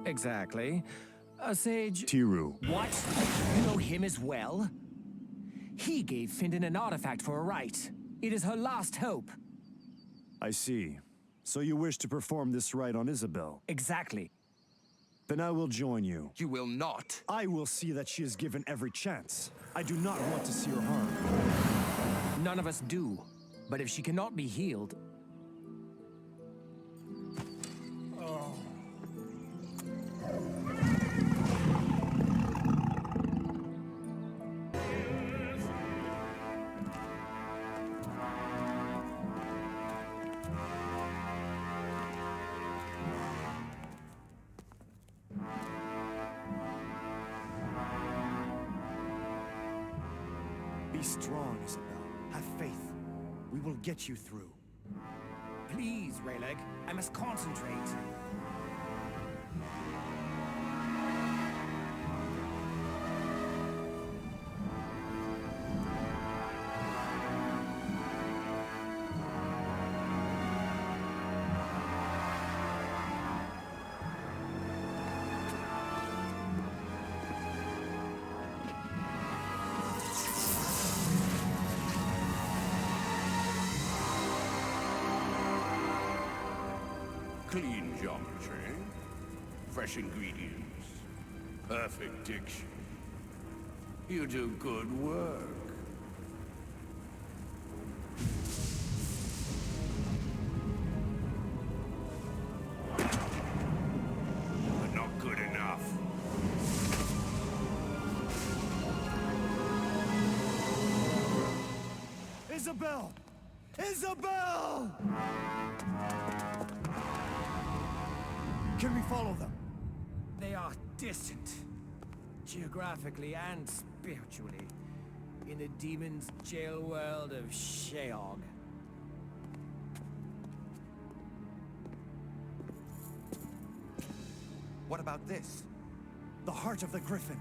Exactly. A sage... Tiru. What? You know him as well? He gave Findon an artifact for a rite. It is her last hope. I see. So you wish to perform this rite on Isabel? Exactly. Then I will join you. You will not. I will see that she is given every chance. I do not want to see her harmed. None of us do. But if she cannot be healed... Be strong, Isabel. Have faith. We will get you through. Please, Rayleg. I must concentrate. Clean geometry, fresh ingredients, perfect diction. You do good work. But not good enough. Isabel! Isabel! Can we follow them? They are distant, geographically and spiritually, in the demon's jail world of Sheog. What about this? The heart of the Griffin.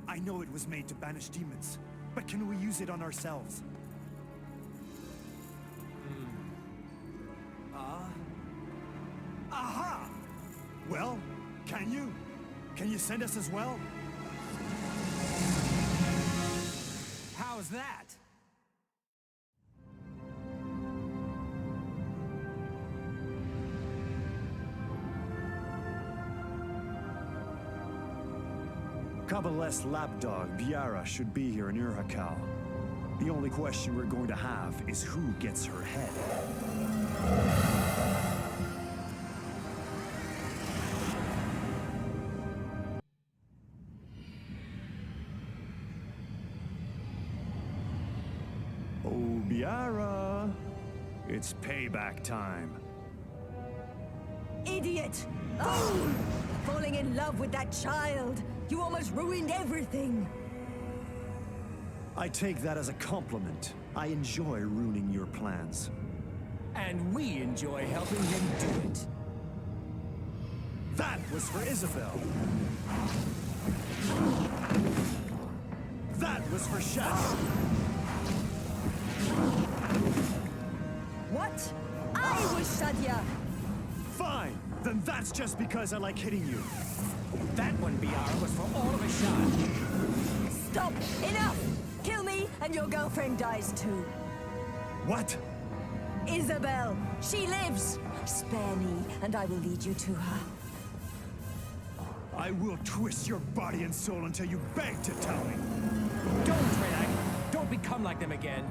I know it was made to banish demons, but can we use it on ourselves? Aha! Well, can you? Can you send us as well? How's that? Kabbal's lapdog, Biara, should be here in Urhakal. The only question we're going to have is who gets her head. Oh, Biara, it's payback time. Idiot! Fool! Falling in love with that child! You almost ruined everything! I take that as a compliment. I enjoy ruining your plans. And we enjoy helping him do it. That was for Isabel. That was for Shad. What? I was Shadia! Fine! Then that's just because I like hitting you. That one, Biara, was for all of a shot. Stop! Enough! Kill me, and your girlfriend dies too. What? Isabel! She lives! Spare me, and I will lead you to her. I will twist your body and soul until you beg to tell me. Don't, Rayleg! Don't become like them again.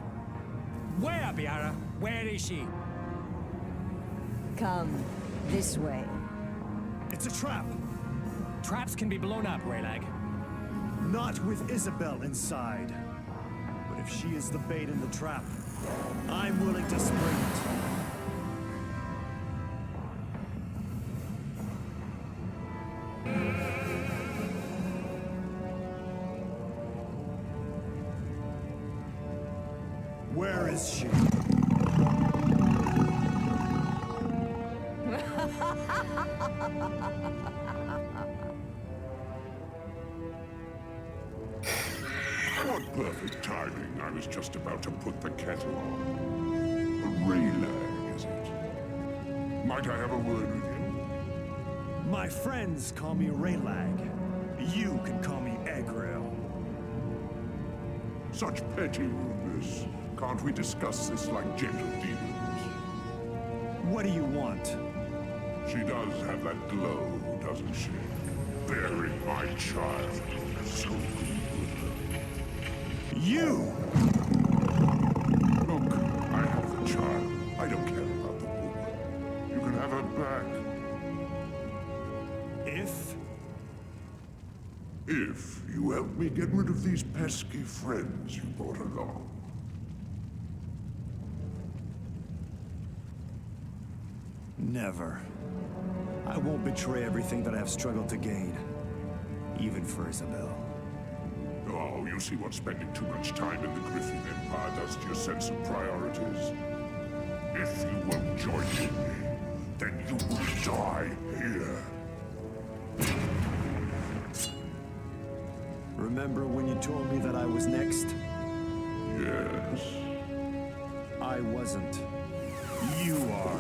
Where, Biara? Where is she? Come, this way. It's a trap. Traps can be blown up, Rayleg. Not with Isabel inside. But if she is the bait in the trap, I'm willing to spring it. is she? What perfect timing. I was just about to put the kettle on. A Raylag, is it? Might I have a word with you? My friends call me Raylag. You can call me Agril. Such petty rudeness. Can't we discuss this like gentle demons? What do you want? She does have that glow, doesn't she? Bearing my child. So good. You! Look, I have the child. I don't care about the woman. You can have her back. If you help me get rid of these pesky friends you brought along. Never. I won't betray everything that I have struggled to gain. Even for Isabel. Oh, you see what spending too much time in the Griffin Empire does to your sense of priorities. If you won't join me, then you will die here. Remember when you told me that I was next? Yes. I wasn't. You are.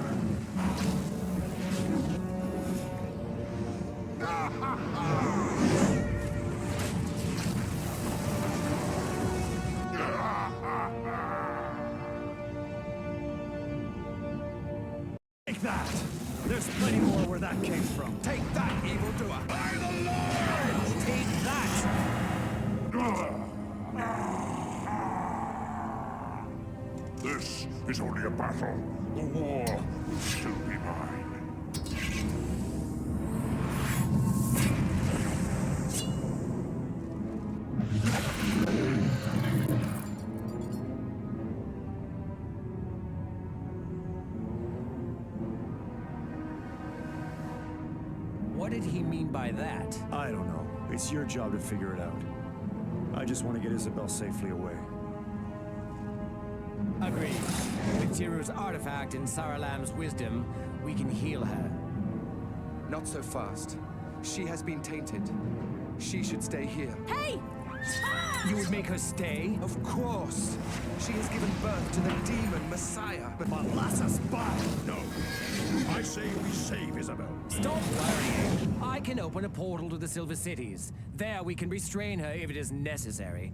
Take that! There's plenty more where that came from. Take that, evildoer! By the Lord! Take that! This is only a battle. The war will still be mine. What did he mean by that? I don't know. It's your job to figure it out. I just want to get Isabel safely away. Agreed. With Tiru's artifact and Saralam's wisdom, we can heal her. Not so fast. She has been tainted. She should stay here. Hey! You would make her stay? Of course. She has given birth to the demon Messiah. But Malassa's spy! No. I say we save Isabel. Stop worrying. I can open a portal to the Silver Cities. There we can restrain her if it is necessary.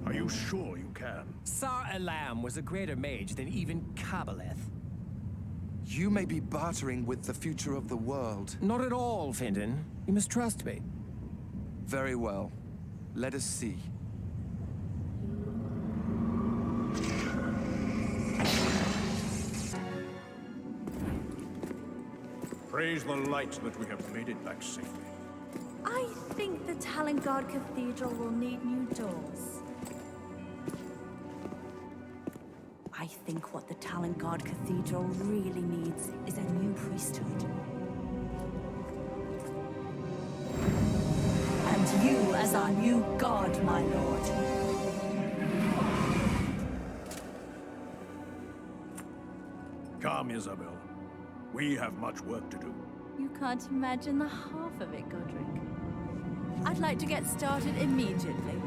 Are you sure you can? Sar-Alam was a greater mage than even Kabbaleth. You may be bartering with the future of the world. Not at all, Findon. You must trust me. Very well. Let us see. Praise the light that we have made it back safely. I think the Talengard Cathedral will need new doors. I think what the Talengard Cathedral really needs is a new priesthood. And you as our new god, my lord. Come, Isabel. We have much work to do. You can't imagine the half of it, Godric. I'd like to get started immediately.